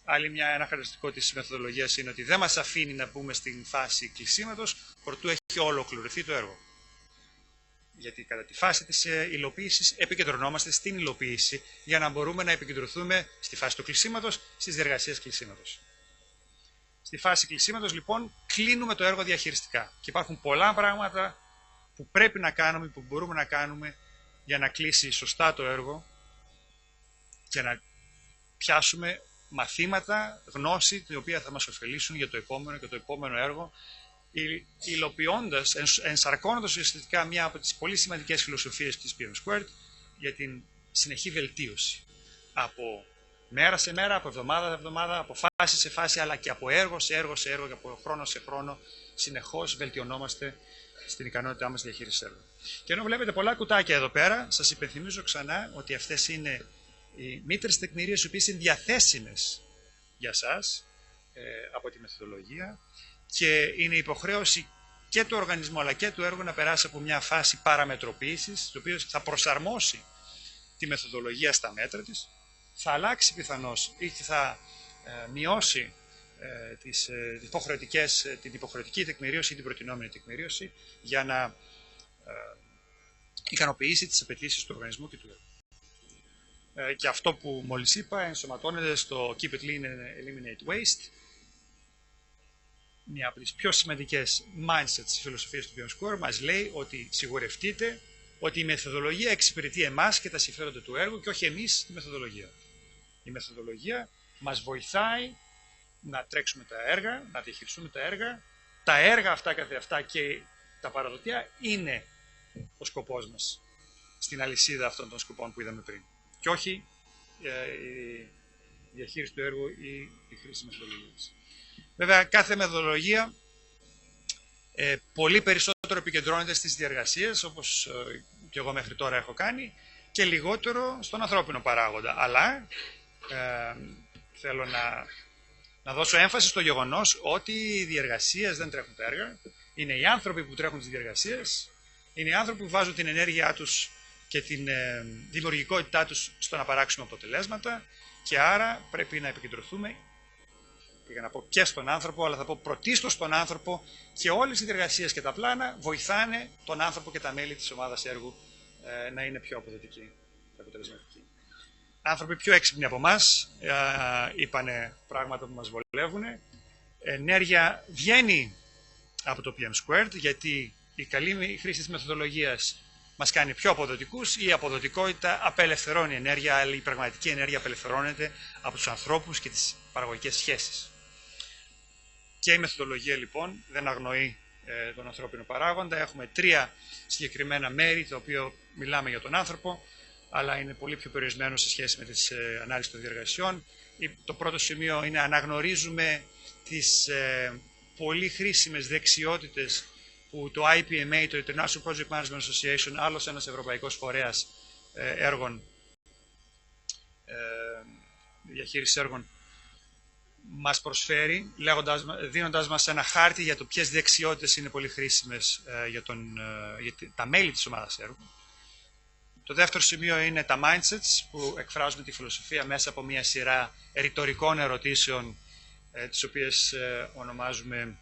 Ένα χαρακτηριστικό της μεθοδολογίας είναι ότι δεν μας αφήνει να μπούμε στην φάση κλεισίματος προτού έχει ολοκληρωθεί το έργο. Γιατί κατά τη φάση της υλοποίησης επικεντρωνόμαστε στην υλοποίηση για να μπορούμε να επικεντρωθούμε στη φάση του κλεισίματος, στις διεργασίες κλεισίματος. Στη φάση κλεισίματος λοιπόν κλείνουμε το έργο διαχειριστικά και υπάρχουν πολλά πράγματα που πρέπει να κάνουμε, που μπορούμε να κάνουμε για να κλείσει σωστά το έργο και να πιάσουμε μαθήματα, γνώση, τα οποία θα μας ωφελήσουν για το επόμενο και το επόμενο έργο, υλοποιώντας, ενσαρκώνοντας ουσιαστικά μια από τις πολύ σημαντικές φιλοσοφίες της PM² για την συνεχή βελτίωση. Από μέρα σε μέρα, από εβδομάδα σε εβδομάδα, από φάση σε φάση, αλλά και από έργο σε έργο σε έργο και από χρόνο σε χρόνο, συνεχώς βελτιωνόμαστε στην ικανότητά μας διαχείρισης έργου. Και ενώ βλέπετε πολλά κουτάκια εδώ πέρα, σας υπενθυμίζω ξανά ότι αυτές είναι οι μήτρες τεκμηρίες οι οποίες είναι διαθέσιμες για σας από τη μεθοδολογία και είναι υποχρέωση και του οργανισμού αλλά και του έργου να περάσει από μια φάση παραμετροποίησης, το οποίο θα προσαρμόσει τη μεθοδολογία στα μέτρα της, θα αλλάξει πιθανώς ή θα μειώσει την υποχρεωτική τεκμηρίωση ή την προτινόμενη τεκμηρίωση για να ικανοποιήσει τις απαιτήσεις του οργανισμού και του έργου. Και αυτό που μόλις είπα ενσωματώνεται στο Keep it lean and eliminate waste, μια από τις πιο σημαντικές mindsets της φιλοσοφίας του PM² μας λέει ότι σιγουρευτείτε ότι η μεθοδολογία εξυπηρετεί εμάς και τα συμφέροντα του έργου και όχι εμείς τη μεθοδολογία. Η μεθοδολογία μας βοηθάει να τρέξουμε τα έργα, να διαχειριστούμε τα έργα τα έργα αυτά καθεαυτά και τα παραδοτέα είναι ο σκοπός μας στην αλυσίδα αυτών των σκοπών που είδαμε πριν. Και όχι η διαχείριση του έργου ή η χρήση μεθοδολογίας. Βέβαια, κάθε μεθοδολογία πολύ περισσότερο επικεντρώνεται στις διεργασίες, όπως και εγώ μέχρι τώρα έχω κάνει, και λιγότερο στον ανθρώπινο παράγοντα. Αλλά θέλω να δώσω έμφαση στο γεγονός ότι οι διεργασίες δεν τρέχουν τα έργα. Είναι οι άνθρωποι που τρέχουν τις διεργασίες, είναι οι άνθρωποι που βάζουν την ενέργειά τους και την δημιουργικότητά τους στο να παράξουμε αποτελέσματα, και άρα πρέπει να επικεντρωθούμε, πήγα να πω και στον άνθρωπο, αλλά θα πω πρωτίστως στον άνθρωπο, και όλες οι διεργασίες και τα πλάνα βοηθάνε τον άνθρωπο και τα μέλη της ομάδας έργου να είναι πιο αποδοτικοί και αποτελεσματικοί. Άνθρωποι πιο έξυπνοι από εμάς είπανε πράγματα που μας βολεύουν. Ενέργεια βγαίνει από το PM², γιατί η καλή χρήση της μεθοδολογίας μας κάνει πιο αποδοτικούς. Η αποδοτικότητα απελευθερώνει ενέργεια, αλλά η πραγματική ενέργεια απελευθερώνεται από τους ανθρώπους και τις παραγωγικές σχέσεις. Και η μεθοδολογία λοιπόν δεν αγνοεί τον ανθρώπινο παράγοντα. Έχουμε 3 συγκεκριμένα μέρη, τα οποία μιλάμε για τον άνθρωπο, αλλά είναι πολύ πιο περιορισμένο σε σχέση με τις ανάλυσεις των διεργασιών. Το πρώτο σημείο είναι αναγνωρίζουμε τις πολύ χρήσιμες δεξιότητες που το IPMA, το International Project Management Association, άλλος ένας ευρωπαϊκός φορέας έργων, διαχείρισης έργων, μας προσφέρει, δίνοντας μας ένα χάρτη για το ποιες δεξιότητες είναι πολύ χρήσιμες για τα μέλη της ομάδας έργου. Το δεύτερο σημείο είναι τα mindsets, που εκφράζουν τη φιλοσοφία μέσα από μια σειρά ρητορικών ερωτήσεων, τις οποίες ονομάζουμε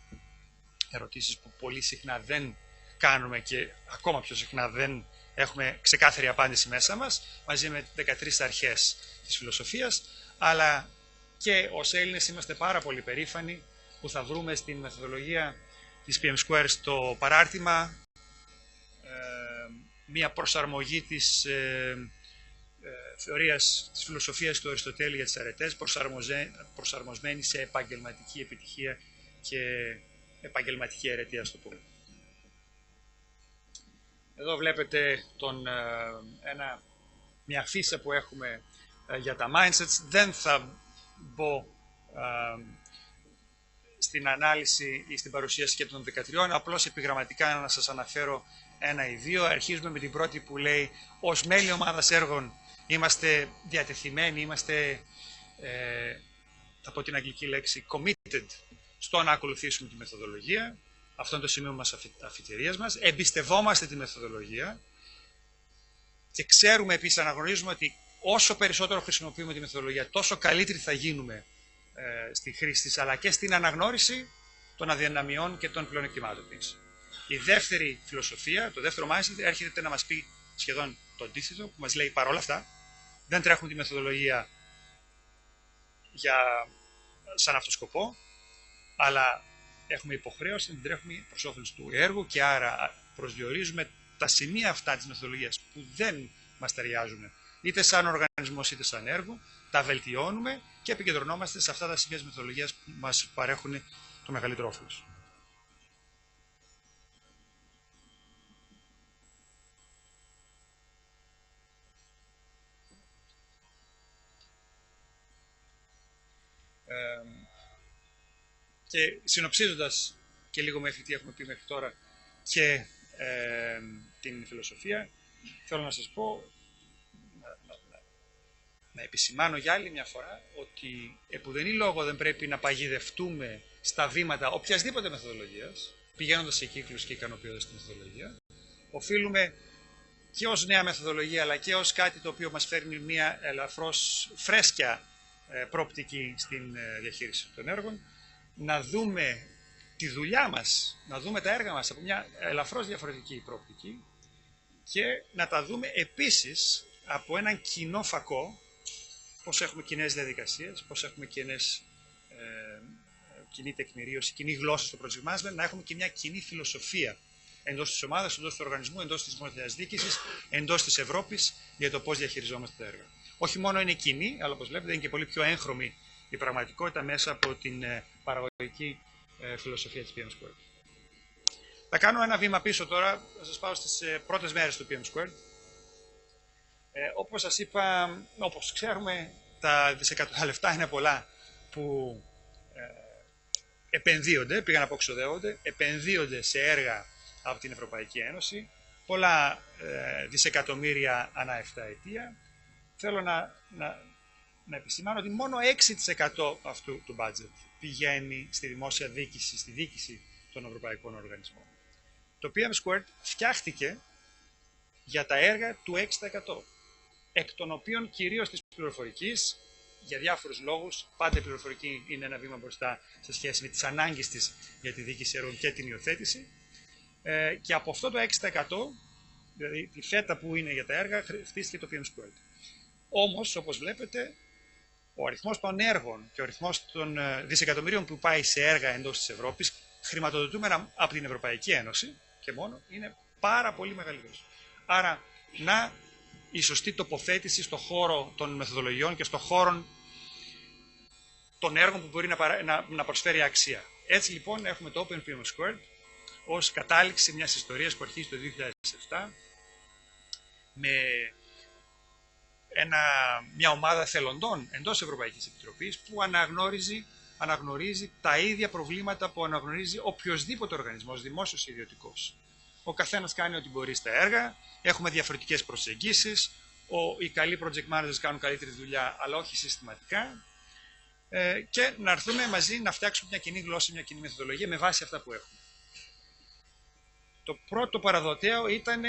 ερωτήσεις που πολύ συχνά δεν κάνουμε και ακόμα πιο συχνά δεν έχουμε ξεκάθαρη απάντηση μέσα μας, μαζί με 13 αρχές της φιλοσοφίας, αλλά και ως Έλληνες είμαστε πάρα πολύ περήφανοι που θα βρούμε στην μεθοδολογία της PM² στο παράρτημα μια προσαρμογή της θεωρίας της φιλοσοφίας του Αριστοτέλη για τις αρετές, προσαρμοσμένη σε επαγγελματική επιτυχία και επαγγελματική αιρετία, ας το πούμε. Εδώ βλέπετε μια φύσα που έχουμε για τα mindsets. Δεν θα μπω στην ανάλυση ή στην παρουσίαση και των 13, απλώς επιγραμματικά να σας αναφέρω 1 ή 2. Αρχίζουμε με την πρώτη που λέει: ως μέλη ομάδας έργων είμαστε διατεθειμένοι, είμαστε, θα πω την αγγλική λέξη, committed στο να ακολουθήσουμε τη μεθοδολογία. Αυτό είναι το σημείο μας αφιτηρίας μας. Εμπιστευόμαστε τη μεθοδολογία και ξέρουμε επίσης, αναγνωρίζουμε ότι όσο περισσότερο χρησιμοποιούμε τη μεθοδολογία, τόσο καλύτεροι θα γίνουμε στη χρήση της, αλλά και στην αναγνώριση των αδυναμιών και των πλεονεκτημάτων της. Η δεύτερη φιλοσοφία, το δεύτερο mindset, έρχεται να μας πει σχεδόν το αντίθετο, που μας λέει παρόλα αυτά δεν τρέχουμε τη μεθοδολογία σαν αυτό σκοπό, αλλά έχουμε υποχρέωση να την τρέχουμε προς όφελος του έργου, και άρα προσδιορίζουμε τα σημεία αυτά της μεθοδολογίας που δεν μας ταιριάζουν, είτε σαν οργανισμός είτε σαν έργο, τα βελτιώνουμε και επικεντρωνόμαστε σε αυτά τα σημεία της μεθοδολογίας που μας παρέχουν το μεγαλύτερο όφελος. Και συνοψίζοντας και λίγο μέχρι τι έχουμε πει μέχρι τώρα και την φιλοσοφία, θέλω να σας πω, να επισημάνω για άλλη μια φορά ότι επουδενή λόγο δεν πρέπει να παγιδευτούμε στα βήματα οποιασδήποτε μεθοδολογίας, πηγαίνοντας σε κύκλους και ικανοποιώντας τη μεθοδολογία. Οφείλουμε και ως νέα μεθοδολογία, αλλά και ως κάτι το οποίο μας φέρνει μια ελαφρώς φρέσκια προοπτική στην διαχείριση των έργων, να δούμε τη δουλειά μας, να δούμε τα έργα μας από μια ελαφρώς διαφορετική προοπτική και να τα δούμε επίσης από έναν κοινό φακό, πώς έχουμε κοινές διαδικασίες, πώς έχουμε κοινή τεκμηρίωση, κοινή γλώσσα στο project management, να έχουμε και μια κοινή φιλοσοφία εντός της ομάδας, εντός του οργανισμού, εντός της δημόσιας διοίκησης, εντός της Ευρώπης, για το πώς διαχειριζόμαστε τα έργα. Όχι μόνο είναι κοινή, αλλά όπως βλέπετε είναι και πολύ πιο έγχρωμη η πραγματικότητα μέσα από την παραγωγική φιλοσοφία της PM². Θα κάνω ένα βήμα πίσω τώρα, θα σας πάω στις πρώτες μέρες του PM2. Όπως σας είπα, όπως ξέρουμε, τα δισεκατομμύρια λεφτά είναι πολλά που επενδύονται, πήγαν από εξοδεύονται, επενδύονται σε έργα από την Ευρωπαϊκή Ένωση, πολλά δισεκατομμύρια ανά 7 ετία. Θέλω να επισημάνω ότι μόνο 6% αυτού του budget πηγαίνει στη δημόσια διοίκηση, στη διοίκηση των ευρωπαϊκών οργανισμών. Το PM2 φτιάχτηκε για τα έργα του 6%, εκ των οποίων κυρίως της πληροφορικής, για διάφορους λόγους, πάντα η πληροφορική είναι ένα βήμα μπροστά σε σχέση με τις ανάγκες της για τη διοίκηση έργων και την υιοθέτηση, και από αυτό το 6%, δηλαδή τη φέτα που είναι για τα έργα, χτίστηκε το PM2. Όμως, όπως βλέπετε, ο αριθμός των έργων και ο αριθμός των δισεκατομμυρίων που πάει σε έργα εντός της Ευρώπης, χρηματοδοτούμενα από την Ευρωπαϊκή Ένωση και μόνο, είναι πάρα πολύ μεγαλύτερος. Άρα, η σωστή τοποθέτηση στο χώρο των μεθοδολογιών και στο χώρο των έργων που μπορεί να προσφέρει αξία. Έτσι λοιπόν έχουμε το Open PM2 ως κατάληξη μιας ιστορίας που αρχίζει το 2007 με μια ομάδα θελοντών εντός Ευρωπαϊκής Επιτροπής που αναγνωρίζει τα ίδια προβλήματα που αναγνωρίζει οποιοσδήποτε οργανισμός, δημόσιος ή ιδιωτικός. Ο καθένας κάνει ό,τι μπορεί στα έργα, έχουμε διαφορετικές προσεγγίσεις, οι καλοί project managers κάνουν καλύτερη δουλειά, αλλά όχι συστηματικά, και να έρθουμε μαζί να φτιάξουμε μια κοινή γλώσσα, μια κοινή μεθοδολογία με βάση αυτά που έχουμε. Το πρώτο παραδοτέο ήταν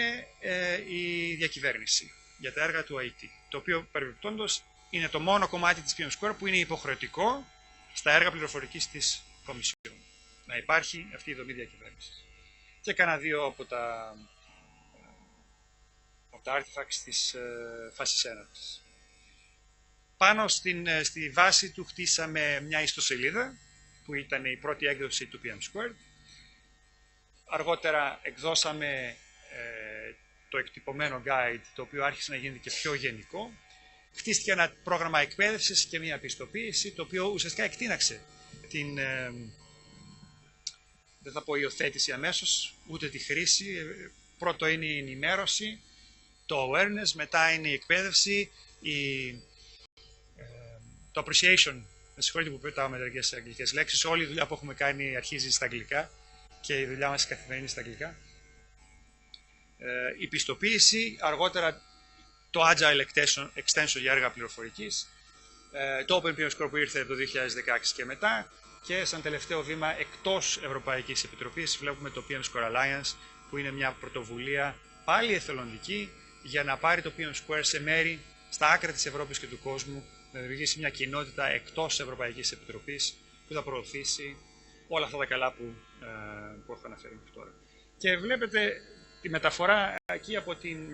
η διακυβέρνηση για τα έργα του IT, το οποίο παρεμπιπτόντως είναι το μόνο κομμάτι της PM2 που είναι υποχρεωτικό στα έργα πληροφορικής της Κομισιόν. Να υπάρχει αυτή η δομή διακυβέρνησης. Και κάνα δύο από τα artifacts της φάσης έναρξης. Πάνω στη βάση του χτίσαμε μια ιστοσελίδα που ήταν η πρώτη έκδοση του PM2. Αργότερα εκδώσαμε το εκτυπωμένο guide, το οποίο άρχισε να γίνεται και πιο γενικό. Χτίστηκε ένα πρόγραμμα εκπαίδευσης και μια πιστοποίηση, το οποίο ουσιαστικά εκτείναξε την, δεν θα πω υιοθέτηση αμέσως, ούτε τη χρήση. Πρώτο είναι η ενημέρωση, το awareness, μετά είναι η εκπαίδευση, το appreciation. Με συγχωρείτε που πετάω μερικές αγγλικές λέξεις. Όλη η δουλειά που έχουμε κάνει αρχίζει στα αγγλικά και η δουλειά μας καθημερινή στα αγγλικά. Η πιστοποίηση, αργότερα το Agile Extension για έργα πληροφορικής, το Open PM2 που ήρθε από το 2016 και μετά, και σαν τελευταίο βήμα εκτός Ευρωπαϊκής Επιτροπής βλέπουμε το PM2 Alliance, που είναι μια πρωτοβουλία πάλι εθελοντική για να πάρει το PM2 σε μέρη στα άκρα της Ευρώπης και του κόσμου, να δημιουργήσει μια κοινότητα εκτός Ευρωπαϊκής Επιτροπής που θα προωθήσει όλα αυτά τα καλά που έχω αναφέρει μέχρι τώρα. Και βλέπετε τη μεταφορά εκεί από την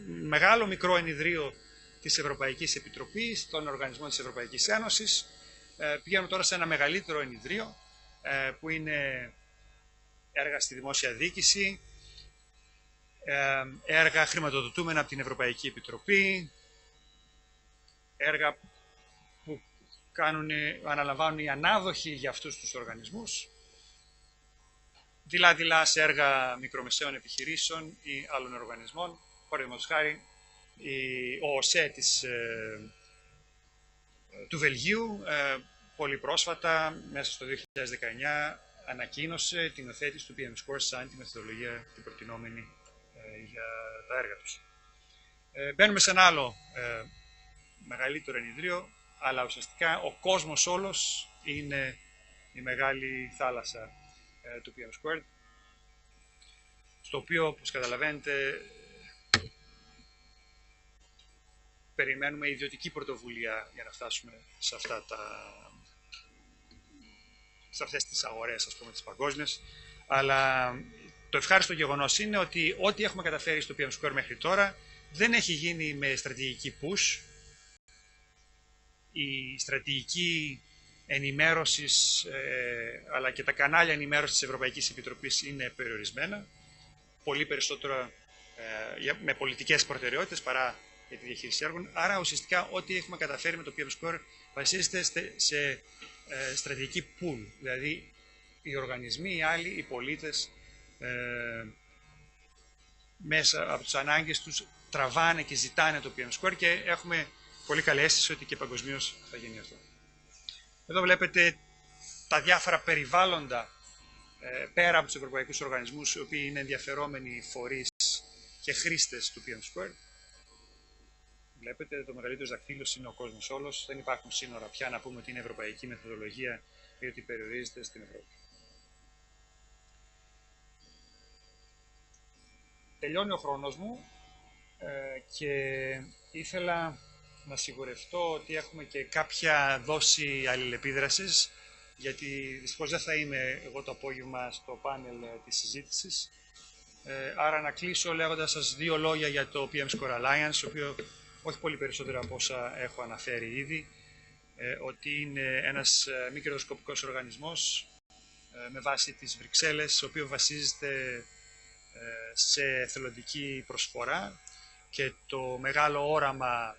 μεγάλο μικρό ενιδρίο της Ευρωπαϊκής Επιτροπής, των οργανισμών της Ευρωπαϊκής Ένωσης. Πηγαίνουμε τώρα σε ένα μεγαλύτερο ενιδρίο που είναι έργα στη δημόσια διοίκηση, έργα χρηματοδοτούμενα από την Ευρωπαϊκή Επιτροπή, έργα που αναλαμβάνουν οι ανάδοχοι για αυτούς τους οργανισμούς, δειλά-δειλά σε έργα μικρομεσαίων επιχειρήσεων ή άλλων οργανισμών. Παραδείγματος χάρη, ο ΟΣΕ του Βελγίου πολύ πρόσφατα, μέσα στο 2019, ανακοίνωσε την υιοθέτηση του PM2 σαν τη μεθοδολογία την προτινόμενη για τα έργα τους. Μπαίνουμε σε ένα άλλο μεγαλύτερο ενιδρίο, αλλά ουσιαστικά ο κόσμος όλος είναι η μεγάλη θάλασσα του PM2, στο οποίο, όπως καταλαβαίνετε, περιμένουμε ιδιωτική πρωτοβουλία για να φτάσουμε σε αυτές τις αγορές, ας πούμε, τις παγκόσμιες. Αλλά το ευχάριστο γεγονός είναι ότι ό,τι έχουμε καταφέρει στο PM2 μέχρι τώρα δεν έχει γίνει με στρατηγική push. Η στρατηγική ενημέρωσης αλλά και τα κανάλια ενημέρωσης της Ευρωπαϊκής Επιτροπής είναι περιορισμένα, πολύ περισσότερο με πολιτικές προτεραιότητες παρά για τη διαχείριση έργων. Άρα ουσιαστικά ό,τι έχουμε καταφέρει με το PM2 βασίζεται σε στρατηγική pool, δηλαδή οι οργανισμοί, οι άλλοι, οι πολίτες, μέσα από τις ανάγκες τους τραβάνε και ζητάνε το PM2 και έχουμε πολύ καλή αίσθηση ότι και παγκοσμίως θα γίνει αυτό. Εδώ βλέπετε τα διάφορα περιβάλλοντα πέρα από τους ευρωπαϊκούς οργανισμούς, οι οποίοι είναι ενδιαφερόμενοι φορείς και χρήστες του PM2. Βλέπετε, το μεγαλύτερο δακτύλος είναι ο κόσμος όλος. Δεν υπάρχουν σύνορα πια να πούμε ότι είναι ευρωπαϊκή μεθοδολογία ή ότι περιορίζεται στην Ευρώπη. Τελειώνει ο χρόνος μου και ήθελα να σιγουρευτώ ότι έχουμε και κάποια δόση αλληλεπίδρασης, γιατί δυστυχώς δεν θα είμαι εγώ το απόγευμα στο πάνελ της συζήτησης. Άρα να κλείσω λέγοντας σας δύο λόγια για το PM2 Alliance, το οποίο όχι πολύ περισσότερα από όσα έχω αναφέρει ήδη, ότι είναι ένας μη κερδοσκοπικός οργανισμός με βάση τις Βρυξέλλες, ο οποίο βασίζεται σε εθελοντική προσφορά και το μεγάλο όραμα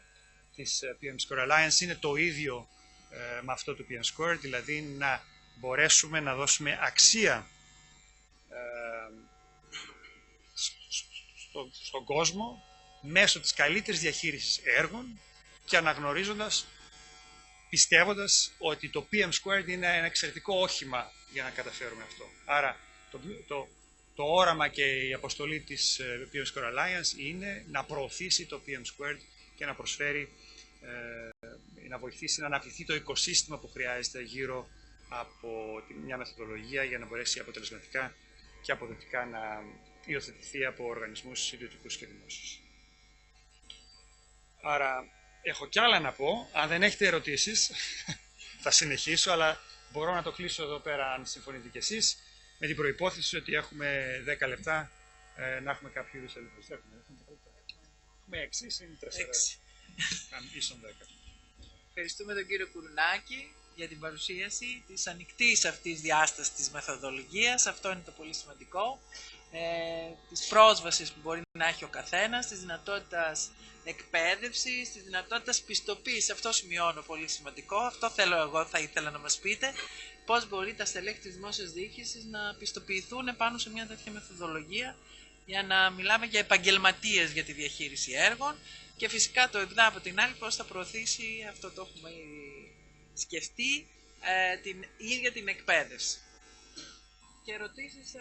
της PM2 Alliance είναι το ίδιο με αυτό του PM2, δηλαδή να μπορέσουμε να δώσουμε αξία στον κόσμο μέσω της καλύτερης διαχείρισης έργων και αναγνωρίζοντας, πιστεύοντας ότι το PM2 είναι ένα εξαιρετικό όχημα για να καταφέρουμε αυτό. Άρα το όραμα και η αποστολή της PM2 Alliance είναι να προωθήσει το PM2 και να προσφέρει, να βοηθήσει να αναπτυχθεί το οικοσύστημα που χρειάζεται γύρω από μια μεθοδολογία για να μπορέσει αποτελεσματικά και αποδοτικά να υιοθετηθεί από οργανισμούς ιδιωτικούς και δημόσιους. Άρα έχω κι άλλα να πω. Αν δεν έχετε ερωτήσεις θα συνεχίσω, αλλά μπορώ να το κλείσω εδώ πέρα αν συμφωνείτε κι εσείς, με την προϋπόθεση ότι έχουμε 10 λεπτά να έχουμε κάποιο είδους ελευθερία. Έχουμε 6 ή 4? Ίσον 10. Ευχαριστούμε τον κύριο Κουρουνάκη για την παρουσίαση της ανοιχτής αυτής διάστασης της μεθοδολογίας. Αυτό είναι το πολύ σημαντικό. Της πρόσβασης που μπορεί να έχει ο καθένας, της δυνατότητας εκπαίδευσης, της δυνατότητας πιστοποίησης. Αυτό σημειώνω πολύ σημαντικό. Αυτό θα ήθελα να μας πείτε. Πώς μπορεί τα στελέχη της δημόσιας διοίκησης να πιστοποιηθούν πάνω σε μια τέτοια μεθοδολογία, για να μιλάμε για επαγγελματίες για τη διαχείριση έργων, και φυσικά το ΕΓΔΑ από την άλλη πώς θα προωθήσει, αυτό το έχουμε σκεφτεί, την ίδια την εκπαίδευση. Και ερωτήσεις,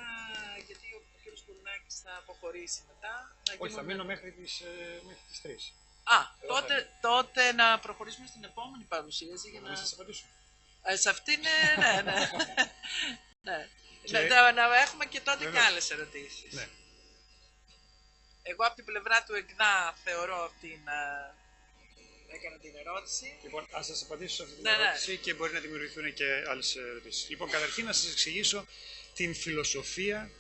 γιατί ο κ. Κουρουνάκης θα αποχωρήσει μετά. Όχι, θα μείνω μέχρι τις 3. Τότε να προχωρήσουμε στην επόμενη παρουσίαση. Για να σας απαντήσω. Σε αυτήν, ναι. Να έχουμε και τότε και άλλες ερωτήσεις. Ναι. Εγώ από την πλευρά του ΕΚΔΑ θεωρώ αυτήν, έκανα την ερώτηση. Λοιπόν, ας σας απαντήσω σε αυτή την ερώτηση και μπορεί να δημιουργηθούν και άλλες ερωτήσεις. Λοιπόν, καταρχήν να σας εξηγήσω την φιλοσοφία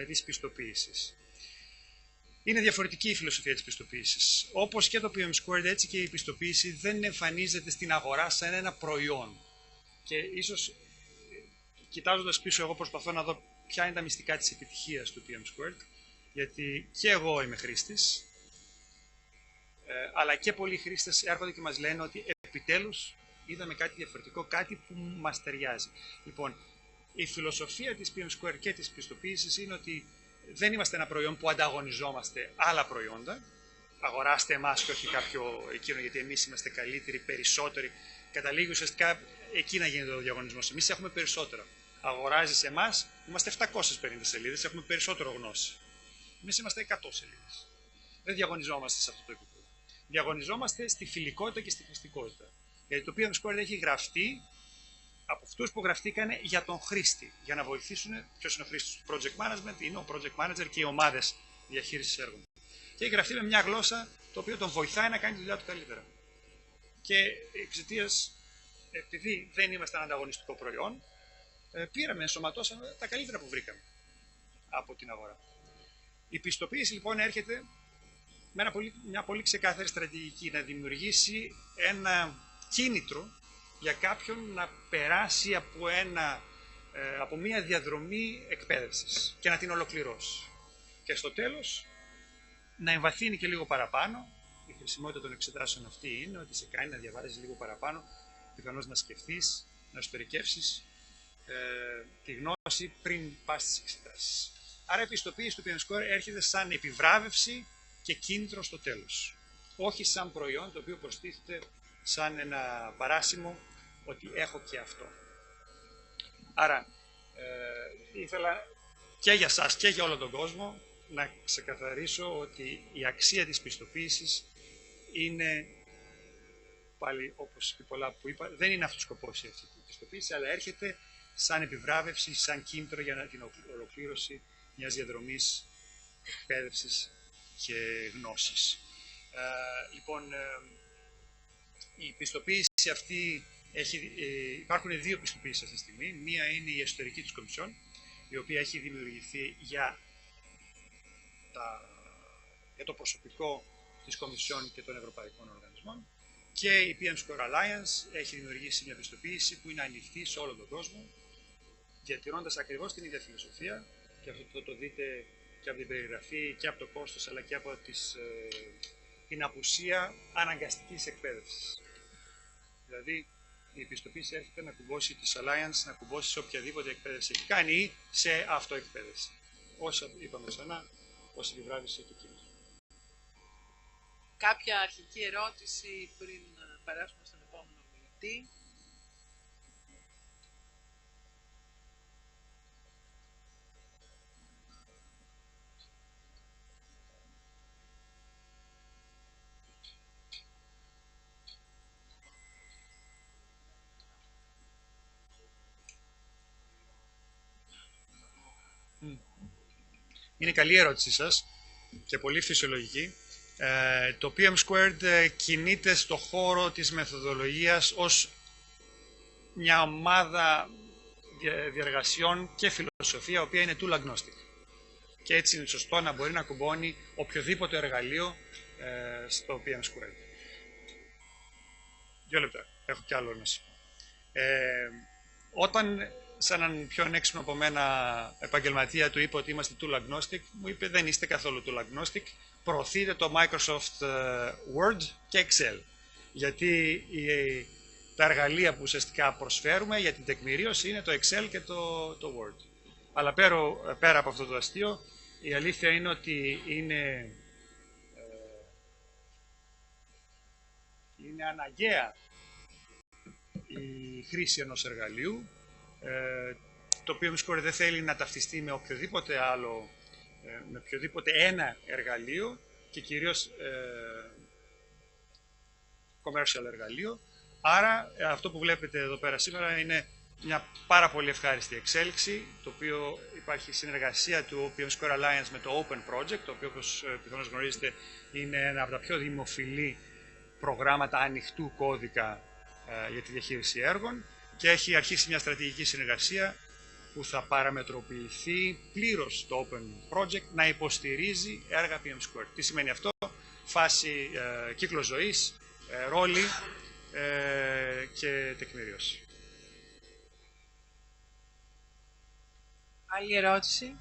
της πιστοποίησης. Είναι διαφορετική η φιλοσοφία της πιστοποίησης. Όπως και το PM2, έτσι και η πιστοποίηση δεν εμφανίζεται στην αγορά σαν ένα προϊόν. Και ίσως, κοιτάζοντας πίσω, εγώ προσπαθώ να δω ποια είναι τα μυστικά της επιτυχίας του PM2, γιατί και εγώ είμαι χρήστης, αλλά και πολλοί χρήστες έρχονται και μας λένε ότι επιτέλους είδαμε κάτι διαφορετικό, κάτι που μας ταιριάζει. Λοιπόν, η φιλοσοφία της PM2 και της πιστοποίησης είναι ότι δεν είμαστε ένα προϊόν που ανταγωνιζόμαστε άλλα προϊόντα. Αγοράστε εμάς και όχι κάποιο εκείνο, γιατί εμείς είμαστε καλύτεροι, περισσότεροι. Καταλήγει ουσιαστικά εκεί να γίνεται ο διαγωνισμός. Εμείς έχουμε περισσότερα. Αγοράζεις εμάς, είμαστε 750 σελίδες, έχουμε περισσότερο γνώση. Εμείς είμαστε 100 σελίδες. Δεν διαγωνιζόμαστε σε αυτό το επίπεδο. Διαγωνιζόμαστε στη φιλικότητα και στη χρηστικότητα. Γιατί το PM2 έχει γραφτεί από αυτούς που γραφτήκανε για τον χρήστη, για να βοηθήσουν. Ποιος είναι ο χρήστης του project management? Είναι ο project manager και οι ομάδες διαχείρισης έργων. Και έχει γραφτεί με μια γλώσσα το οποίο τον βοηθάει να κάνει τη δουλειά του καλύτερα. Και εξαιτίας, επειδή δεν είμαστε ένα ανταγωνιστικό προϊόν, πήραμε, ενσωματώσαμε τα καλύτερα που βρήκαμε από την αγορά. Η πιστοποίηση λοιπόν έρχεται με μια πολύ ξεκάθαρη στρατηγική, να δημιουργήσει ένα κίνητρο για κάποιον να περάσει από μια διαδρομή εκπαίδευσης και να την ολοκληρώσει. Και στο τέλος να εμβαθύνει και λίγο παραπάνω. Η χρησιμότητα των εξετάσεων αυτή είναι ότι σε κάνει να διαβάζεις λίγο παραπάνω, πιθανώς να σκεφτείς, να εσωτερικεύσεις τη γνώση πριν πας στις εξετάσεις. Άρα η πιστοποίηση του PM Score έρχεται σαν επιβράβευση και κίνητρο στο τέλος. Όχι σαν προϊόν το οποίο προστίθεται σαν ένα παράσημο ότι έχω και αυτό. Άρα ήθελα και για σας και για όλο τον κόσμο να ξεκαθαρίσω ότι η αξία της πιστοποίησης είναι, πάλι όπως και πολλά που είπα, δεν είναι αυτός ο σκοπός αυτή η πιστοποίηση, αλλά έρχεται σαν επιβράβευση, σαν κίνητρο για την ολοκλήρωση μιας διαδρομής εκπαίδευσης και γνώσης. Λοιπόν, η πιστοποίηση αυτή υπάρχουν δύο πιστοποίησεις αυτή τη στιγμή. Μία είναι η εσωτερική της Κομισιόν, η οποία έχει δημιουργηθεί για το προσωπικό της Κομισιόν και των Ευρωπαϊκών Οργανισμών, και η PM Score Alliance έχει δημιουργήσει μια πιστοποίηση που είναι ανοιχτή σε όλο τον κόσμο, διατηρώντας ακριβώς την ίδια φιλοσοφία, και αυτό θα το δείτε και από την περιγραφή και από το κόστος, αλλά και από την απουσία αναγκαστικής εκπαίδευσης. Δηλαδή, η πιστοποίηση έρχεται να κουμπώσει της Alliance, να κουμπώσει σε οποιαδήποτε εκπαίδευση έχει κάνει ή σε αυτοεκπαίδευση. Όσα είπαμε ξανά, ως επιβράβευση και κίνητρο. Κάποια αρχική ερώτηση πριν περάσουμε στον επόμενο μιλητή. Είναι καλή η ερώτησή σας και πολύ φυσιολογική. Το PM Squared κινείται στο χώρο της μεθοδολογίας ως μια ομάδα διεργασιών και φιλοσοφία, η οποία είναι tool agnostic. Και έτσι είναι σωστό να μπορεί να κουμπώνει οποιοδήποτε εργαλείο στο PM Squared. 2 λεπτά, έχω κι άλλο να σας πω. Όταν σαν έναν πιο έξυπνο από μένα επαγγελματία του είπε ότι είμαστε tool agnostic, μου είπε δεν είστε καθόλου tool agnostic, προωθείτε το Microsoft Word και Excel. Γιατί τα εργαλεία που ουσιαστικά προσφέρουμε για την τεκμηρίωση είναι το Excel και το Word. Αλλά πέρα από αυτό το αστείο, η αλήθεια είναι ότι είναι αναγκαία η χρήση ενός εργαλείου. Το PM Score δεν θέλει να ταυτιστεί με οποιοδήποτε άλλο, με οποιοδήποτε ένα εργαλείο και κυρίως commercial εργαλείο. Άρα αυτό που βλέπετε εδώ πέρα σήμερα είναι μια πάρα πολύ ευχάριστη εξέλιξη, το οποίο υπάρχει συνεργασία του PM Score Alliance με το Open Project, το οποίο όπως πιθανώς γνωρίζετε είναι ένα από τα πιο δημοφιλή προγράμματα ανοιχτού κώδικα για τη διαχείριση έργων, και έχει αρχίσει μια στρατηγική συνεργασία που θα παραμετροποιηθεί πλήρως το Open Project να υποστηρίζει έργα PM Squared. Τι σημαίνει αυτό? Φάση κύκλος ζωής, ρόλοι και τεκμηρίωση. Άλλη ερώτηση?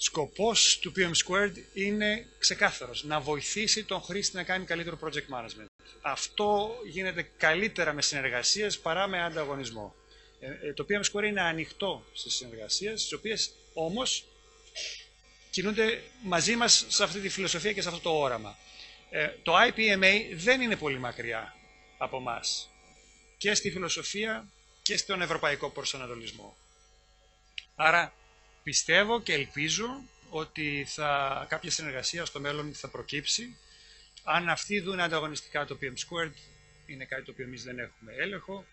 Σκοπός του PM Squared είναι ξεκάθαρος, να βοηθήσει τον χρήστη να κάνει καλύτερο project management. Αυτό γίνεται καλύτερα με συνεργασίες παρά με ανταγωνισμό. Το PM Squared είναι ανοιχτό στις συνεργασίες, τις οποίες όμως κινούνται μαζί μας σε αυτή τη φιλοσοφία και σε αυτό το όραμα. Το IPMA δεν είναι πολύ μακριά από μας και στη φιλοσοφία και στον ευρωπαϊκό προσανατολισμό. Άρα πιστεύω και ελπίζω ότι κάποια συνεργασία στο μέλλον θα προκύψει. Αν αυτοί δουν ανταγωνιστικά το PM Squared, είναι κάτι το οποίο εμείς δεν έχουμε έλεγχο.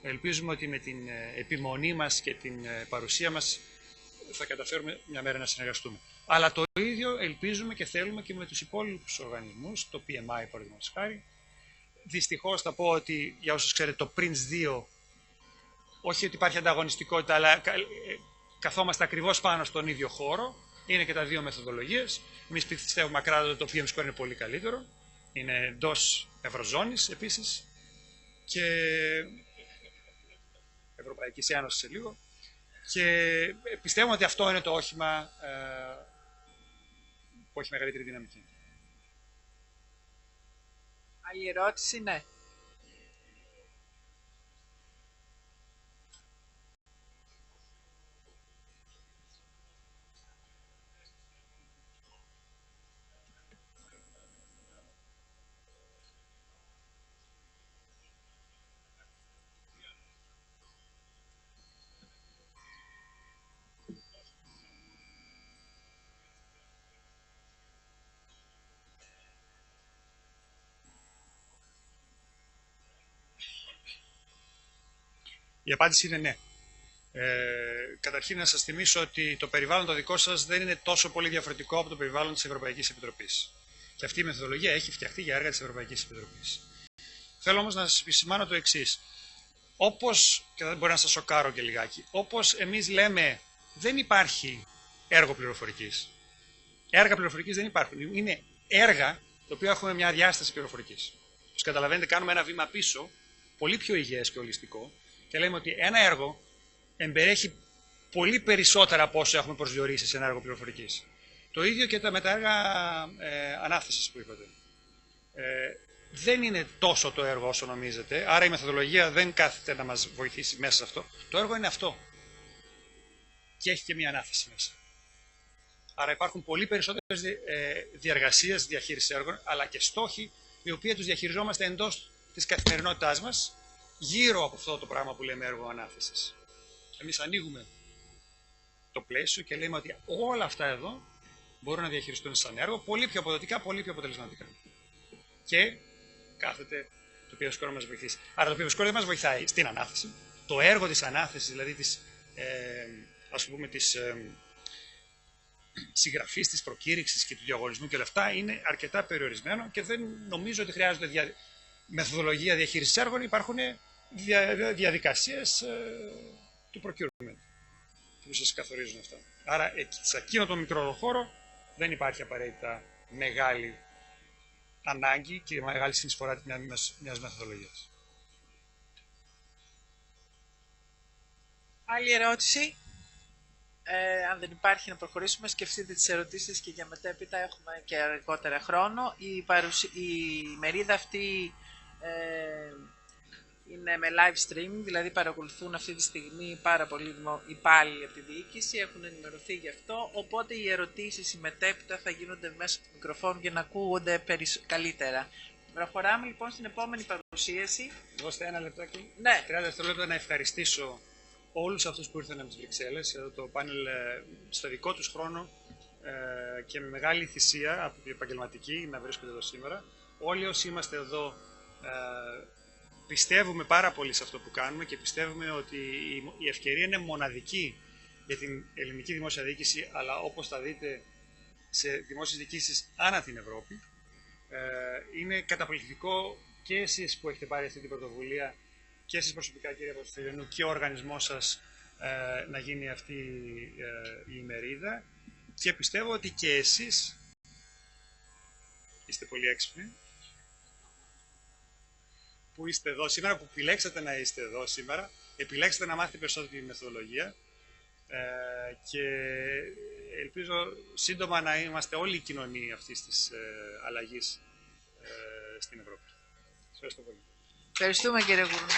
Ελπίζουμε ότι με την επιμονή μας και την παρουσία μας θα καταφέρουμε μια μέρα να συνεργαστούμε. Αλλά το ίδιο ελπίζουμε και θέλουμε και με τους υπόλοιπους οργανισμούς, το PMI παραδείγματος χάρη. Δυστυχώς θα πω ότι, για όσους ξέρετε, το PRINCE 2, όχι ότι υπάρχει ανταγωνιστικότητα, αλλά καθόμαστε ακριβώς πάνω στον ίδιο χώρο, Είναι και τα δύο μεθοδολογίες. Εμείς πιστεύουμε ακράδαντα ότι το PM Score είναι πολύ καλύτερο. Είναι εντός Ευρωζώνης επίσης και Ευρωπαϊκής Ένωσης σε λίγο. Και πιστεύουμε ότι αυτό είναι το όχημα που έχει μεγαλύτερη δυναμική. Άλλη ερώτηση, ναι. Η απάντηση είναι ναι. Καταρχήν να σας θυμίσω ότι το περιβάλλον το δικό σας δεν είναι τόσο πολύ διαφορετικό από το περιβάλλον της Ευρωπαϊκής Επιτροπής. Και αυτή η μεθοδολογία έχει φτιαχτεί για έργα της Ευρωπαϊκής Επιτροπής. Θέλω όμως να σας επισημάνω το εξής. Όπως, και δεν μπορεί να σας σοκάρω και λιγάκι, όπως εμείς λέμε δεν υπάρχει έργο πληροφορικής. Έργα πληροφορικής δεν υπάρχουν. Είναι έργα τα οποία έχουμε μια διάσταση πληροφορικής. Όπως καταλαβαίνετε, κάνουμε ένα βήμα πίσω, πολύ πιο υγιές και ολιστικό, και λέμε ότι ένα έργο εμπεριέχει πολύ περισσότερα από όσο έχουμε προσδιορίσει σε ένα έργο πληροφορικής. Το ίδιο και με τα έργα ανάθεσης που είπατε. Δεν είναι τόσο το έργο όσο νομίζετε, άρα η μεθοδολογία δεν κάθεται να μας βοηθήσει μέσα σε αυτό. Το έργο είναι αυτό. Και έχει και μια ανάθεση μέσα. Άρα υπάρχουν πολύ περισσότερες διαργασίες διαχείρισης έργων, αλλά και στόχοι, οι οποίοι τους διαχειριζόμαστε εντός της καθημερινότητάς μας, γύρω από αυτό το πράγμα που λέμε έργο ανάθεσης. Εμείς ανοίγουμε το πλαίσιο και λέμε ότι όλα αυτά εδώ μπορούν να διαχειριστούν σαν έργο πολύ πιο αποδοτικά, πολύ πιο αποτελεσματικά. Και κάθεται το PM Score να μας βοηθήσει. Άρα το PM Score δεν μας βοηθάει στην ανάθεση. Το έργο της ανάθεσης, δηλαδή της, της συγγραφής, της προκήρυξης και του διαγωνισμού και όλα αυτά, είναι αρκετά περιορισμένο και δεν νομίζω ότι χρειάζεται μεθοδολογία διαχείρισης έργων. Υπάρχουν διαδικασίες του procurement που σας καθορίζουν αυτά. Άρα σε εκείνο το μικρό χώρο δεν υπάρχει απαραίτητα μεγάλη ανάγκη και μεγάλη συνεισφορά μιας μεθοδολογίας. Άλλη ερώτηση. Αν δεν υπάρχει, να προχωρήσουμε. Σκεφτείτε τις ερωτήσεις και για μετέπειτα έχουμε και αργότερα χρόνο. Η μερίδα αυτή είναι με live streaming, δηλαδή παρακολουθούν αυτή τη στιγμή πάρα πολλοί υπάλληλοι από τη διοίκηση, έχουν ενημερωθεί γι' αυτό, οπότε οι ερωτήσεις, οι μετέπειτα θα γίνονται μέσω του μικροφόνου για να ακούγονται καλύτερα. Προχωράμε λοιπόν στην επόμενη παρουσίαση. Δώστε ένα λεπτάκι, ναι. 30 δευτερόλεπτα να ευχαριστήσω όλους αυτούς που ήρθαν από τις Βρυξέλλες, εδώ το πάνελ στο δικό τους χρόνο και με μεγάλη θυσία από την επαγγελματική να βρίσκονται εδώ σήμερα. Όλοι όσοι είμαστε εδώ πιστεύουμε πάρα πολύ σε αυτό που κάνουμε και πιστεύουμε ότι η ευκαιρία είναι μοναδική για την ελληνική δημόσια διοίκηση, αλλά όπως θα δείτε σε δημόσιες διοικήσεις ανά την Ευρώπη. Είναι καταπληκτικό και εσείς που έχετε πάρει αυτή την πρωτοβουλία και εσείς προσωπικά, κύριε Παπαστηλιανού, και ο οργανισμός σας να γίνει αυτή η ημερίδα, και πιστεύω ότι και εσείς είστε πολύ έξυπνοι που είστε εδώ σήμερα, που επιλέξατε να είστε εδώ σήμερα, επιλέξατε να μάθετε περισσότερη μεθοδολογία και ελπίζω σύντομα να είμαστε όλοι οι κοινωνοί αυτής της αλλαγής στην Ευρώπη. Ευχαριστώ πολύ. Ευχαριστούμε, κύριε Γουρνάκη.